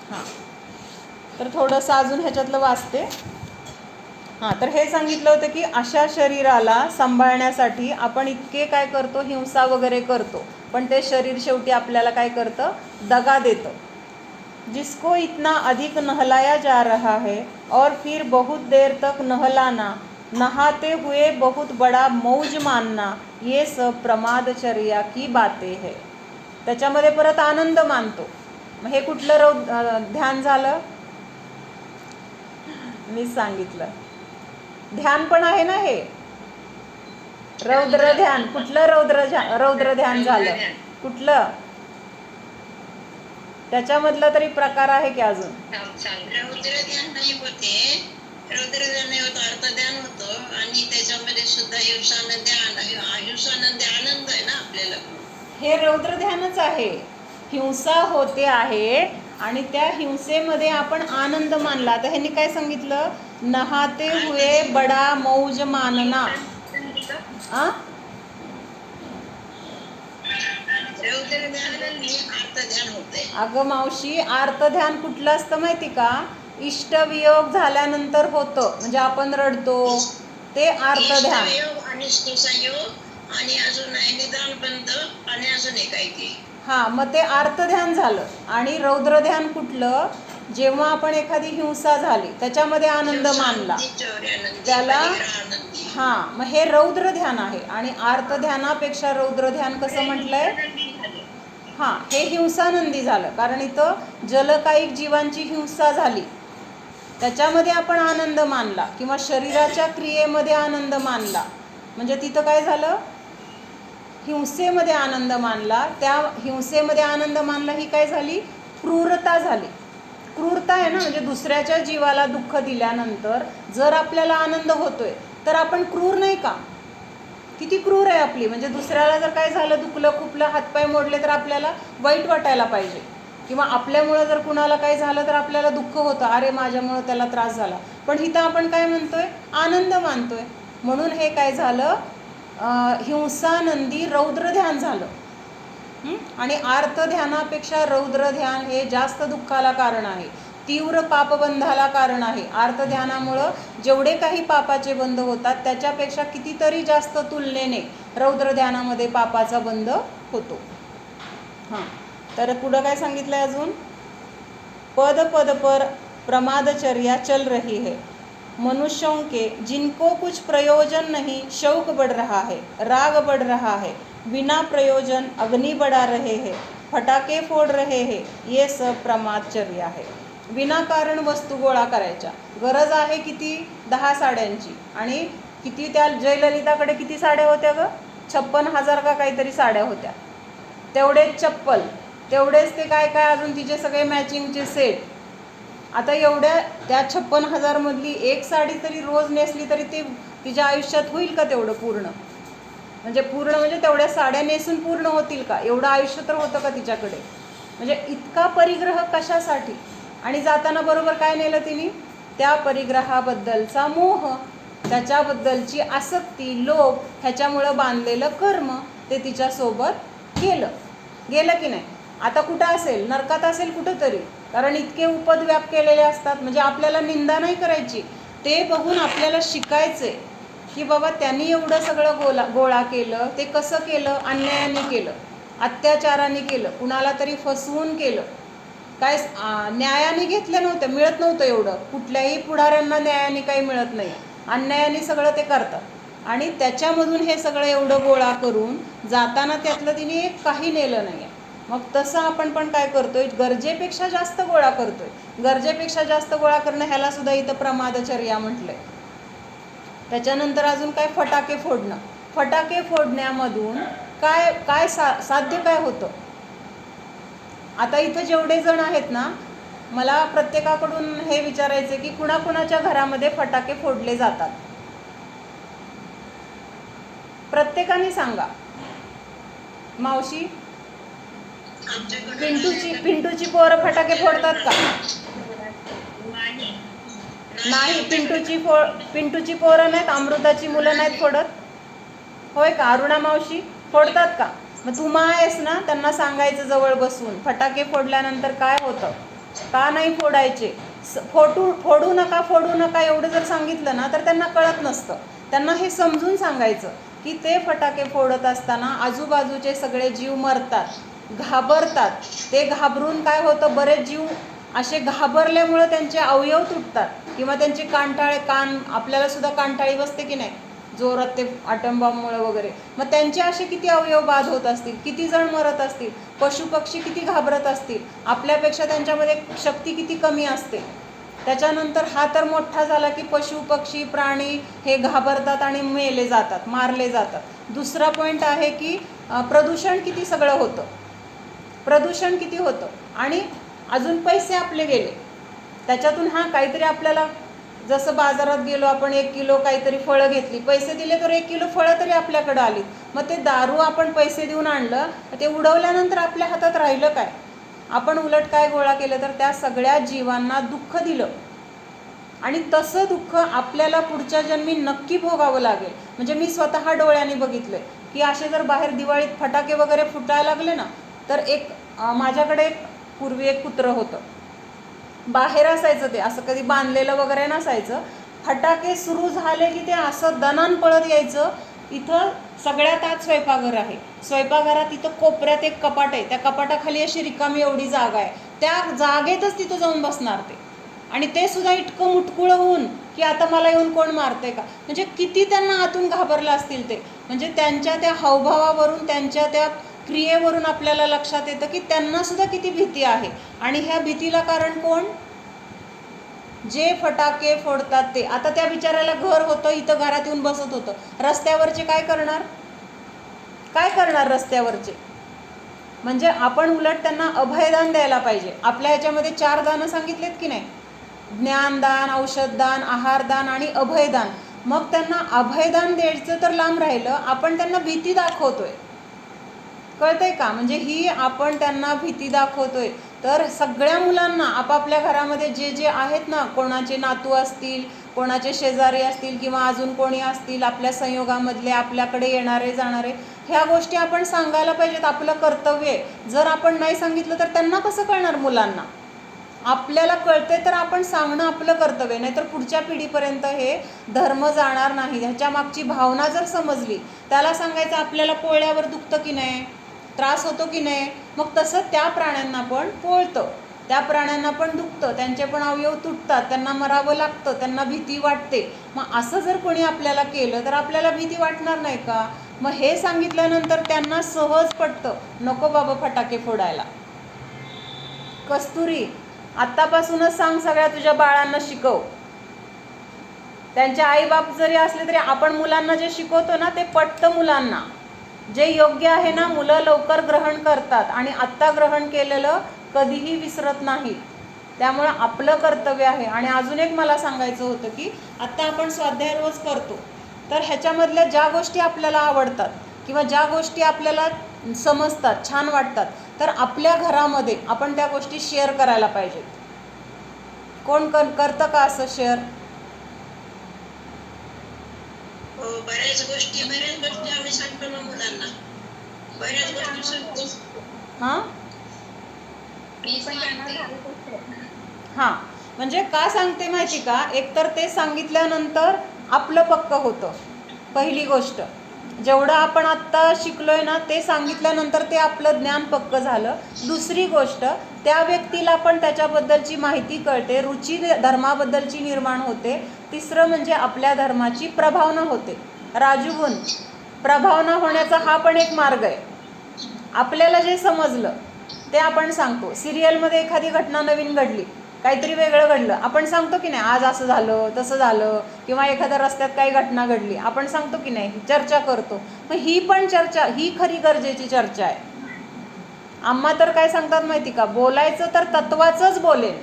हां, तर थोडंसं अजून ह्याच्यातलं वाचते. हां, तर हे सांगितलं होतं की अशा शरीराला सांभाळण्यासाठी आपण इतके काय करतो, हिंसा वगैरे करतो, पण ते शरीर शेवटी आपल्याला काय करतं, दगा देतं. जिसको इतना अधिक नहलाया जा रहा है और फिर बहुत देर तक नहलाना, नहाते हुए बहुत बड़ा मौज मानना, ये सब प्रमादचर्या की बातें है. त्याच्यामध्ये परत आनंद मानतो. मग हे कुठलं ध्यान झालं, मी सांगितलं. ध्यान पण आहे ना हे, रौद्र ध्यान. कुठलं रौद्र ध्यान झालं, कुठलं, त्याच्यामधलं तरी प्रकार आहे की अजून. रौद्र ध्यान नाही होते, रौद्र ध्यान नाही होतं, अर्थ ध्यान होतं. आणि त्याच्यामध्ये सुद्धा हिंसानंदी आनंद आहे ना आपल्याला. हे रौद्र ध्यानच आहे. हिंसा होते आहे आणि त्या हिंसेमध्ये आपण आनंद मानला. तर ह्यांनी काय सांगितलं, नहाते हुए बडा मौज मानना. रौद्र ध्यान अर्थ ध्यान होते. अगं मावशी, आर्त ध्यान कुठलं असतं माहिती का, इष्टवियोग झाल्यानंतर होतं, म्हणजे आपण रडतो, ते आर्त ध्यान. आणि संयोग आणि अजून निदान बंद आणि अजून एक आहे ते. हां, मग ते आर्त ध्यान झालं. आणि रौद्र ध्यान कुठलं, जेव्हा आपण एखादी हिंसा झाली त्याच्यामध्ये आनंद मानला त्याला. हां, मग हे रौद्र ध्यान आहे. आणि आर्त ध्यानापेक्षा रौद्र ध्यान कसं म्हटलंय, हां, हे हिंसानंदी झालं. कारण इथं जलकायिक जीवांची हिंसा झाली, त्याच्यामध्ये आपण आनंद मानला, किंवा शरीराच्या क्रियेमध्ये आनंद मानला, म्हणजे तिथं काय झालं, हिंसेमध्ये आनंद मानला. त्या हिंसेमध्ये आनंद मानला ही काय झाली, क्रूरता झाली. क्रूरता आहे ना, म्हणजे दुसऱ्याच्या जीवाला दुःख दिल्यानंतर जर आपल्याला आनंद होतोय तर आपण क्रूर नाही का, किती क्रूर आहे आपली. म्हणजे दुसऱ्याला जर काय झालं, दुखलं खुपलं, हातपाय मोडले, तर आपल्याला वाईट वाटायला पाहिजे. किंवा आपल्यामुळं जर कुणाला काय झालं तर आपल्याला दुःख होतं, अरे माझ्यामुळं त्याला त्रास झाला. पण इथं आपण काय म्हणतोय, आनंद मानतोय. म्हणून हे काय झालं, हिंसानंदी रौद्र ध्यान झालं. आणि आर्त ध्यानापेक्षा रौद्र ध्यान हे जास्त दुःखाला कारण आहे, तीव्र पापबंधाला कारण आहे. आर्त ध्यानामुळं जेवढे काही पापाचे बंध होतात त्याच्यापेक्षा कितीतरी जास्त तुलनेने रौद्र ध्यानामध्ये पापाचा बंध होतो. हां, तर पुढं काय सांगितलं आहे अजून, पद पद पर प्रमादचर्या चल रही है. मनुष्यों के जिनको कुछ प्रयोजन नहीं, शौक बढ़ रहा है, राग बढ़ रहा है, बिना प्रयोजन अग्नि बढ़ा रहे हैं, फटाके फोड़ रहे हैं, ये सब प्रमादचर्या है. विनाकारण वस्तू गोळा करायच्या. गरज आहे किती, 10 साड्यांची. आणि किती, त्या जयललिताकडे किती साड्या होत्या ग, 56,000 का काहीतरी साड्या होत्या. तेवढेच चप्पल, तेवढेच ते काय काय अजून तिचे सगळे मॅचिंगचे सेट. आता एवढ्या त्या 56,000 मधली एक साडी तरी रोज नेसली तरी ते तिच्या आयुष्यात होईल का तेवढं पूर्ण, म्हणजे तेवढ्या साड्या नेसून पूर्ण होतील का, एवढं आयुष्य तर होतं का तिच्याकडे. म्हणजे इतका परिग्रह कशासाठी. आणि जाताना बरोबर काय नेलं तिने, त्या परिग्रहाबद्दलचा मोह, त्याच्याबद्दलची आसक्ती, लोभ, ह्याच्यामुळं बांधलेलं कर्म ते तिच्यासोबत गेलं की नाही. आता कुठं असेल, नरकात असेल कुठंतरी, कारण इतके उपद्व्याप केलेले असतात. म्हणजे आपल्याला निंदा नाही करायची, ते बघून आपल्याला शिकायचे की बाबा त्यांनी एवढं सगळं गोळा केलं, ते कसं केलं, अन्यायाने केलं, अत्याचाराने केलं, कुणाला तरी फसवून केलं, काय न्यायाने घेतलं नव्हतं, मिळत नव्हतं एवढं. कुठल्याही पुढाऱ्यांना न्यायाने काही मिळत नाही, अन्यायाने सगळं ते करतात. आणि त्याच्यामधून हे सगळं एवढं गोळा करून जाताना त्यातलं तिने काही नेलं नाही आहे. मग तसं आपण पण काय करतोय, गरजेपेक्षा जास्त गोळा करतोय. गरजेपेक्षा जास्त गोळा करणं ह्याला सुद्धा इथं प्रमादचर्या म्हटलंय. त्याच्यानंतर अजून काय, फटाके फोडणं. फटाके फोडण्यामधून काय काय साध्य काय होतं. आता इथं जेवढे जण आहेत ना, मला प्रत्येकाकडून हे विचारायचे की कुणाकुणाच्या घरामध्ये फटाके फोडले जातात, प्रत्येकाने सांगा. मावशी, पिंटूची पोरं फटाके फोडतात का, नाही, पिंटूची पोरं नाहीत, अमृताची मुलं नाहीत फोडत? होय का? अरुणा मावशी फोडतात का? मग तू आहेस ना, त्यांना सांगायचं जवळ बसून फटाके फोडल्यानंतर काय होतं, का नाही फोडायचे, फोडू नका एवढं जर सांगितलं ना तर त्यांना कळत नसतं. त्यांना हे समजून सांगायचं की ते फटाके फोडत असताना आजूबाजूचे सगळे जीव मरतात, घाबरतात. ते घाबरून काय होतं, बरेच जीव असे घाबरल्यामुळे त्यांचे अवयव तुटतात किंवा त्यांचे कान आपल्याला सुद्धा कांटाळी बसते की नाही जोरात ते अटमबॉम्बमुळे वगैरे. मग त्यांचे असे किती अवयव बाद होत असतील, किती जण मरत असतील, पशुपक्षी किती घाबरत असतील, आपल्यापेक्षा त्यांच्यामध्ये शक्ती किती कमी असते. त्याच्यानंतर हा तर मोठा झाला की पशु पक्षी प्राणी हे घाबरतात आणि मेले जातात, मारले जातात. दुसरा पॉईंट आहे की प्रदूषण किती सगळं होतं, प्रदूषण किती होतं. आणि अजून पैसे आपले गेले त्याच्यातून. काहीतरी आपल्याला, जसं बाजारात गेलो आपण 1 किलो काहीतरी फळं घेतली, पैसे दिले तर 1 किलो फळं तरी आपल्याकडं आली. मग ते दारू आपण पैसे देऊन आणलं, ते उडवल्यानंतर आपल्या हातात राहिलं काय? आपण उलट काय गोळा केलं तर त्या सगळ्या जीवांना दुःख दिलं. आणि तसं दुःख आपल्याला पुढच्या जन्मी नक्की भोगावं लागेल. म्हणजे मी स्वतः डोळ्यांनी बघितलं की असे जर बाहेर दिवाळीत फटाके वगैरे फुटायला लागले ना, तर माझ्याकडे पूर्वी एक कुत्रं होतं, बाहेर असायचं, ते असं कधी बांधलेलं वगैरे नसायचं. फटाके सुरू झाले की ते असं दणान पळत यायचं. इथं सगळ्यात आत स्वयंपाकघर आहे, स्वयंपाकघरात इथं कोपऱ्यात एक कपाट आहे, त्या कपाटाखाली अशी रिकामी एवढी जागा आहे, त्या जागेतच तिथं जाऊन बसणार ते. आणि ते सुद्धा इतकं मुटकुळं होऊन की आता मला येऊन कोण मारते का. म्हणजे किती त्यांना आतून घाबरलं असतील ते. म्हणजे त्यांच्या त्या हावभावावरून, त्यांच्या त्या क्रियेवरून आपल्याला लक्षात येतं की त्यांना सुद्धा किती भीती आहे. आणि ह्या भीतीला कारण कोण? जे फटाके फोडतात ते. आता त्या बिचाऱ्याला घर होतं, इथं घरात येऊन बसत होतं, रस्त्यावरचे काय करणार, काय करणार रस्त्यावरचे? म्हणजे आपण उलट त्यांना अभयदान द्यायला पाहिजे. आपल्या ह्याच्यामध्ये 4 दानं सांगितलेत की नाही, ज्ञानदान, औषधदान, आहारदान आणि अभयदान. मग त्यांना अभयदान द्यायचं तर लांब राहिलं, आपण त्यांना भीती दाखवतोय, कळतंय का? म्हणजे ही आपण त्यांना भीती दाखवतोय. तर सगळ्या मुलांना आपापल्या घरामध्ये जे जे आहेत ना, कोणाचे नातू असतील, कोणाचे शेजारी असतील किंवा अजून कोणी असतील आपल्या संयोगामधले, आपल्याकडे येणारे जाणारे, ह्या गोष्टी आपण सांगायला पाहिजेत, आपलं कर्तव्य आहे. जर आपण नाही सांगितलं तर त्यांना कसं कळणार मुलांना? आपल्याला कळते तर आपण सांगणं आपलं कर्तव्य, नाही तर पुढच्या पिढीपर्यंत हे धर्म जाणार नाही. ह्याच्या मागची भावना जर समजली, त्याला सांगायचं आपल्याला पोळल्यावर दुखतं की नाही, त्रास होतो की नाही, मग तसं त्या प्राण्यांना पण पोळतं, त्या प्राण्यांना पण दुखतं, त्यांचे पण अवयव तुटतात, त्यांना मरावं लागतं, त्यांना भीती वाटते. मग असं जर कोणी आपल्याला केलं तर आपल्याला भीती वाटणार नाही का? मग हे सांगितल्यानंतर त्यांना सहज पटतं, नको बाबा फटाके फोडायला. कस्तुरी, आत्तापासूनच सांग, सगळ्या तुझ्या बाळांना शिकव. त्यांचे आईबाप जरी असले तरी आपण मुलांना जे शिकवतो ना ते पटतं मुलांना. जे योग्य आहे ना, मुलं लवकर ग्रहण करतात आणि आत्ता ग्रहण केलेलं कधीही विसरत नाही. त्यामुळं आपलं कर्तव्य आहे. आणि अजून एक मला सांगायचं होतं की आत्ता आपण स्वाध्याय रोज करतो, तर ह्याच्यामधल्या ज्या गोष्टी आपल्याला आवडतात किंवा ज्या गोष्टी आपल्याला समजतात, छान वाटतात, तर आपल्या घरामध्ये आपण त्या गोष्टी शेअर करायला पाहिजेत. कोण करतं का असं शेअर? हो, बऱ्याच गोष्टी आम्ही सांगतो ना मुलांना, बऱ्याच गोष्टी सांगतो. हां हां, म्हणजे का सांगते माहिती का? एकतर ते सांगितल्यानंतर आपलं पक्कं होतं, पहिली गोष्ट. जेवढं आपण आत्ता शिकलोय ना ते सांगितल्यानंतर ते आपलं ज्ञान पक्कं झालं. दुसरी गोष्ट, त्या व्यक्तीला पण त्याच्याबद्दलची माहिती कळते, रुची धर्माबद्दलची निर्माण होते. तिसरं म्हणजे आपल्या धर्माची प्रभावना होते. राजूगुण, प्रभावना होण्याचा हा पण एक मार्ग आहे. आपल्याला जे समजलं ते आपण सांगतो. सिरियलमध्ये एखादी घटना नवीन घडली, काहीतरी वेगळं घडलं, आपण सांगतो की नाही, आज असं झालं तसं झालं, किंवा एखाद्या रस्त्यात काही घटना घडली, आपण सांगतो की नाही, चर्चा करतो. मग ही पण चर्चा, ही खरी गरजेची चर्चा आहे. आम्हा तर काय सांगतात माहिती का, बोलायचं तर तत्वाचंच बोलेल,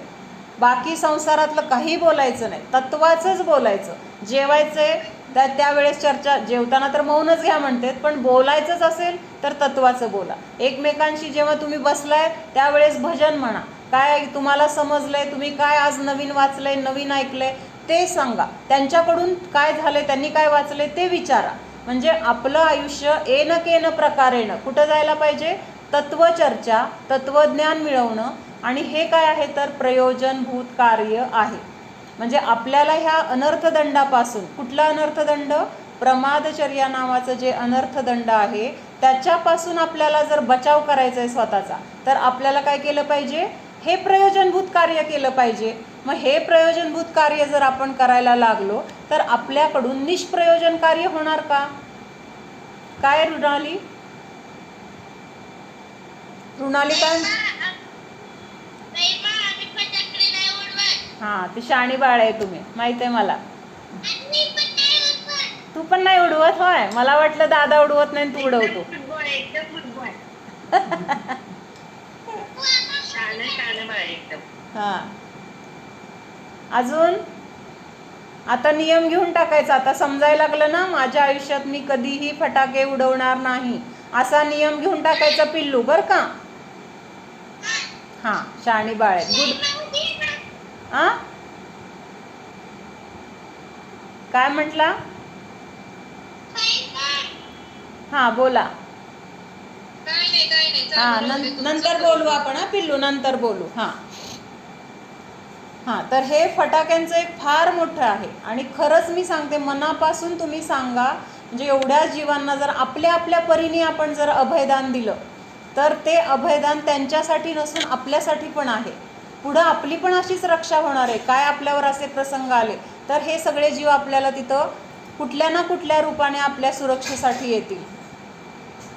बाकी संसारातलं काही बोलायचं नाही, तत्वाचंच बोलायचं. जेवायचंय त्यावेळेस चर्चा, जेवताना तर मौनच घ्या म्हणतात, पण बोलायचंच असेल तर तत्वाचं बोला. एकमेकांशी जेव्हा तुम्ही बसलाय त्यावेळेस भजन म्हणा, काय तुम्हाला समजलंय, तुम्ही काय आज नवीन वाचलंय, नवीन ऐकलंय, ते सांगा. त्यांच्याकडून काय झाले, त्यांनी काय वाचले ते विचारा. म्हणजे आपलं आयुष्य एन केन प्रकारेनं कुठं जायला पाहिजे, तत्वचर्चा, तत्वज्ञान मिळवणं. आणि हे काय आहे तर प्रयोजनभूत कार्य आहे. म्हणजे आपल्याला ह्या अनर्थदंडापासून, कुठला अनर्थदंड, प्रमादचर्या नावाचं जे अनर्थदंड आहे त्याच्यापासून आपल्याला जर बचाव करायचा आहे स्वतःचा, तर आपल्याला काय केलं पाहिजे, हे प्रयोजनभूत कार्य केलं पाहिजे. मग हे प्रयोजनभूत कार्य जर आपण करायला लागलो तर आपल्याकडून निष्प्रयोजन कार्य होणार का? काय रुणाली, रुणाली काय? हां, ती शाणी बाळ आहे तुम्ही, माहित आहे मला. तू पण नाही उडवत होय? मला वाटलं दादा उडवत नाही तू उडवतो. हां, अजून आता नियम घेऊन टाकायचा. आता समजायला लागलं ना, माझ्या आयुष्यात मी कधीही फटाके उडवणार नाही असा नियम घेऊन टाकायचा पिल्लू, बर का? हां, शाणी बाळ आहे. गुड. आ, काय म्हटला? हां, बोला. हां, नंतर बोलू आपण. हां पिल्लू, नंतर बोलू. हां हां, तर हे फटाक्यांचं एक फार मोठं आहे. आणि खरंच मी सांगते, मनापासून तुम्ही सांगा, म्हणजे एवढ्या जीवांना जर आपल्या आपल्या परीने आपण जर अभयदान दिलं तर ते अभयदान त्यांच्यासाठी नसून आपल्यासाठी पण आहे. पुढं आपली पण अशीच रक्षा होणार आहे. काय आपल्यावर असे प्रसंग आले तर हे सगळे जीव आपल्याला तिथं कुठल्या ना कुठल्या रूपाने आपल्या सुरक्षेसाठी येतील.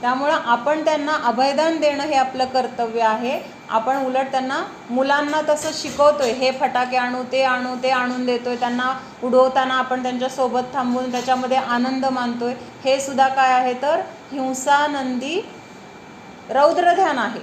त्यामुळं आपण त्यांना अभयदान देणं हे आपलं कर्तव्य आहे. आपण उलट त्यांना, मुलांना तसं शिकवतोय, हे फटाके आणू, ते आणू, ते आणून देतोय. त्यांना उडवताना आपण त्यांच्यासोबत थांबून त्याच्यामध्ये आनंद मानतोय. हे सुद्धा काय आहे तर हिंसानंदी रौद्रध्यान आहे.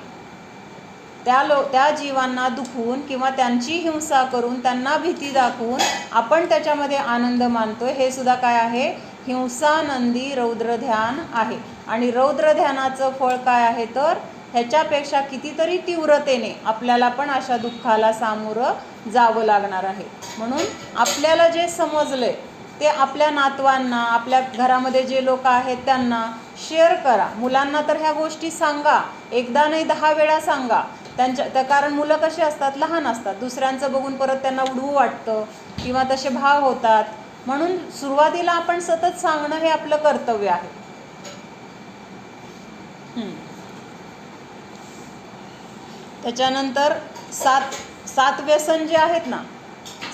त्या जीवांना दुखवून किंवा त्यांची हिंसा करून, त्यांना भीती दाखवून आपण त्याच्यामध्ये आनंद मानतोय, हे सुद्धा काय आहे, हिंसानंदी रौद्रध्यान आहे. आणि रौद्रध्यानाचं फळ काय आहे तर ह्याच्यापेक्षा कितीतरी तीव्रतेने आपल्याला पण अशा दुःखाला सामोरं जावं लागणार आहे. म्हणून आपल्याला जे समजलंय ते आपल्या नातवांना, आपल्या घरामध्ये जे लोक आहेत त्यांना शेअर करा. मुलांना तर ह्या गोष्टी सांगा, एकदा नाही 10 वेळा सांगा. कारण मुलं कशी असतात, लहान असतात, दुसऱ्यांचं बघून परत त्यांना उडवू वाटतं किंवा तसे भाव होतात. म्हणून सुरुवातीला आपण सतत सांगणं हे आपलं कर्तव्य आहे. त्याच्यानंतर सात व्यसन जे आहेत ना,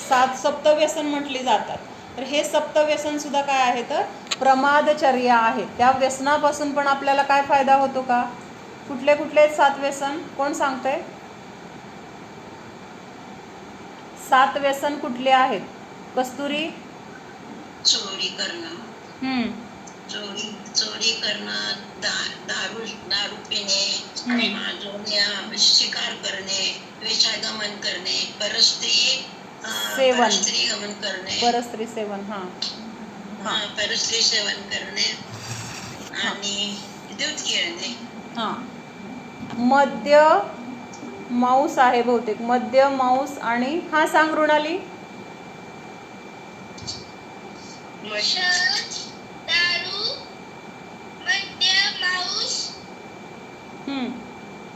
7 सप्तव्यसन म्हटली जातात. तर हे सप्तव्यसन सुद्धा काय आहे तर प्रमादचर्या आहे. त्या व्यसनापासून पण आपल्याला काय फायदा होतो का? कुठले कुठले 7 व्यसन, कोण सांगतंय? 7 व्यसन कुठले आहेत कस्तुरी? चोरी करणं, चोरी करणं, दारू पिणे, शिकार करणे, वेश्यागमन करणे, परस्त्री गमन करणे, परस्त्री सेवन, परस्त्री सेवन करणे आणि दूध गिळणे. मद्य, मांस आहे बहुतेक, मद्य, मांस आणि सांग रुणाली. दारू, मद्य, मांस,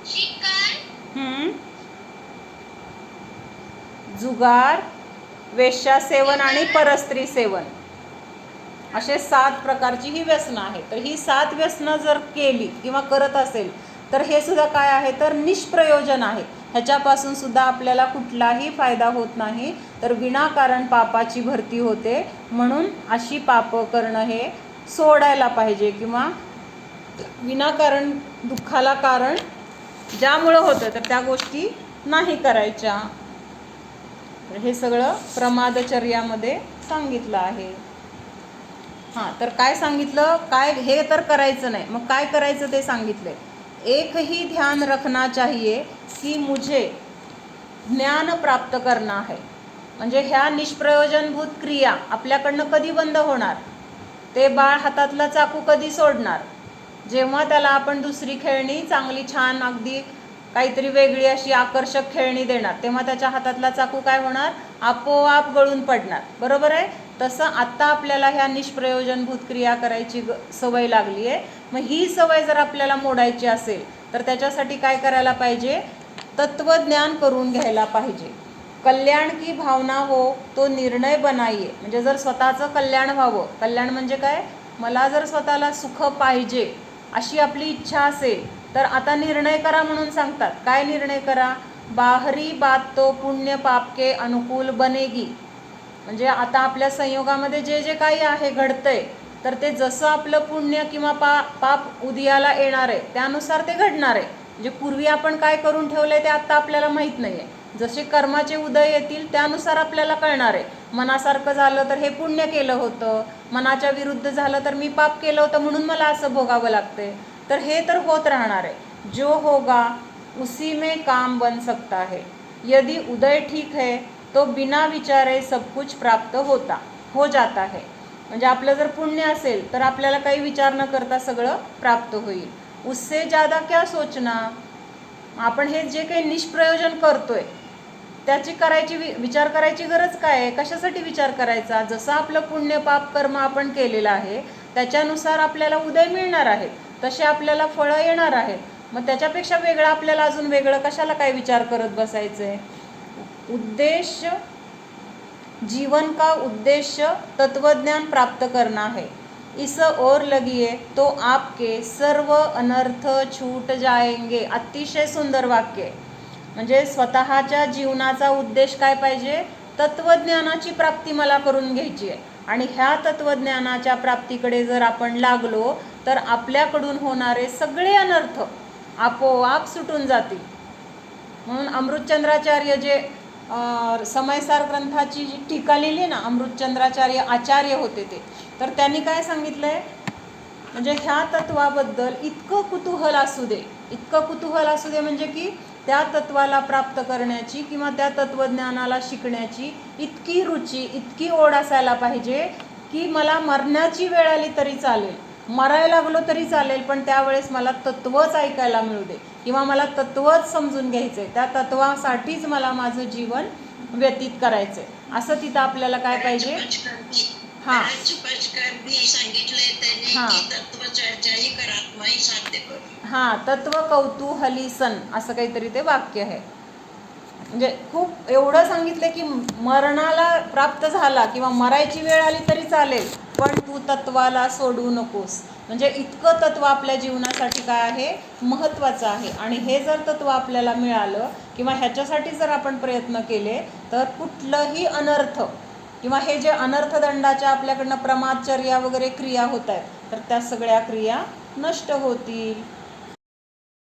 शिकार, जुगार, वेश्या सेवन आणि परस्त्री सेवन, असे 7 प्रकारची ही व्यसनं आहेत. तर ही 7 व्यसनं जर केली किंवा करत असेल तर हे सुद्धा काय आहे तर निष्प्रयोजन आहे. ह्याच्यापासून सुद्धा आपल्याला कुठलाही फायदा होत नाही, तर विनाकारण पापाची भरती होते. म्हणून अशी पापं करणं हे सोडायला पाहिजे, किंवा विनाकारण दुःखाला कारण ज्यामुळं होतं तर त्या गोष्टी नाही करायच्या. तर हे सगळं प्रमादचर्यामध्ये सांगितलं आहे. तर काय सांगितलं, काय हे तर करायचं नाही, मग काय करायचं ते सांगितलंय. एक ही ध्यान रखना चाहिए की मुझे ज्ञान प्राप्त करना है. म्हणजे ह्या निष्प्रयोजनभूत क्रिया आपल्याकडनं कधी बंद होणार? ते बाळ हातातला चाकू कधी सोडणार? जेव्हा त्याला आपण दुसरी खेळणी चांगली छान अगदी काहीतरी वेगळी अशी आकर्षक खेळणी देणार, तेव्हा त्याच्या हातातला चाकू काय होणार, आपोआप गळून पडणार. बरोबर आहे. तसं आत्ता आपल्याला ह्या निष्प्रयोजनभूत क्रिया करायची सवय लागली आहे. मग ही सवय जर आपल्याला मोडायची असेल तर त्याच्यासाठी काय करायला पाहिजे, तत्वज्ञान करून घ्यायला पाहिजे. कल्याण की भावना हो तो निर्णय बनाइए. म्हणजे जर स्वतःचं कल्याण व्हावं, कल्याण म्हणजे काय, मला जर स्वतःला सुख पाहिजे अशी आपली इच्छा असेल तर आता निर्णय करा म्हणून सांगतात. काय निर्णय करा, बाहरी बात तो पुण्य पाप के अनुकूल बनेगी. म्हणजे आता आपल्या संयोगामध्ये जे जे काही आहे घडतंय तर ते जसं आपलं पुण्य किंवा पाप उदयाला येणार आहे त्यानुसार ते घडणार आहे. म्हणजे पूर्वी आपण काय करून ठेवलंय ते आत्ता आपल्याला माहीत नाही आहे. जसे कर्माचे उदय येतील त्यानुसार आपल्याला कळणार आहे. मनासारखं झालं तर हे पुण्य केलं होतं, मनाच्या विरुद्ध झालं तर मी पाप केलं होतं म्हणून मला असं भोगावं लागतंय. तर हे तर होत राहणार आहे. जो होगा उसी में काम बन सकता है. यदि उदय ठीक है तो बिना विचारे सब कुछ प्राप्त हो जाता है. म्हणजे आपलं जर पुण्य असेल तर आपल्याला काही विचार न करता सगळं प्राप्त होईल. उससे ज़्यादा क्या सोचना. आपण हे जे काही निष्प्रयोजन करतोय त्याची विचार करायची गरज काय आहे, कशासाठी विचार करायचा. जसं आपलं पुण्य पाप कर्म आपण केलेलं आहे त्याच्यानुसार आपल्याला उदय मिळणार आहे, तसे आपल्याला फळं येणार आहेत. मग त्याच्यापेक्षा वेगळं आपल्याला अजून वेगळं कशाला काय विचार करत बसायचं आहे. उद्देश्य, जीवन का उद्देश्य तत्वज्ञान प्राप्त करना है. इस ओर लगिए तो आपके सर्व अनर्थ छूट जाएंगे. अतिशय सुंदर वाक्य आहे. म्हणजे स्वतःच्या जीवनाचा उद्देश काय पाहिजे, तत्वज्ञानाची प्राप्ती मला करून घ्यायची आहे. आणि ह्या तत्वज्ञानाच्या प्राप्तीकडे जर आपण लागलो तर आपल्याकडून होणारे सगळे अनर्थ आपोआप सुटून जातील. म्हणून अमृतचंद्राचार्य जे समयसार ग्रंथाची जी टीका लिहिली ना, अमृतचंद्राचार्य आचार्य होते ते, तर त्यांनी काय सांगितलं आहे, म्हणजे ह्या तत्वाबद्दल इतकं कुतूहल असू दे, इतकं कुतूहल असू दे म्हणजे की त्या तत्वाला प्राप्त करण्याची किंवा त्या तत्वज्ञानाला शिकण्याची इतकी रुची, इतकी ओढ असायला पाहिजे की मला मरण्याची वेळ आली तरी चालेल, मरायला लागलो तरी चालेल, पण त्यावेळेस मला तत्वच ऐकायला मिळू दे किंवा मला तत्वच समजून घ्यायचं आहे, त्या तत्वासाठीच मला माझं जीवन व्यतीत करायचं आहे. असं तिथं आपल्याला काय पाहिजे. हां हां, तत्व कौतूहली सन असं काहीतरी ते वाक्य आहे. म्हणजे खूप एवढं सांगितलं की मरणाला प्राप्त झाला किंवा मरायची वेळ आली तरी चालेल, पण तू तत्वाला सोडू नकोस. म्हणजे इतकं तत्व आपल्या जीवनासाठी काय आहे, महत्त्वाचं आहे. आणि हे जर तत्व आपल्याला मिळालं किंवा ह्याच्यासाठी जर आपण प्रयत्न केले तर कुठलंही अनर्थ किंवा हे जे अनर्थदंडाच्या आपल्याकडनं प्रमादचर्या वगैरे क्रिया होत आहेत तर त्या सगळ्या क्रिया नष्ट होतील.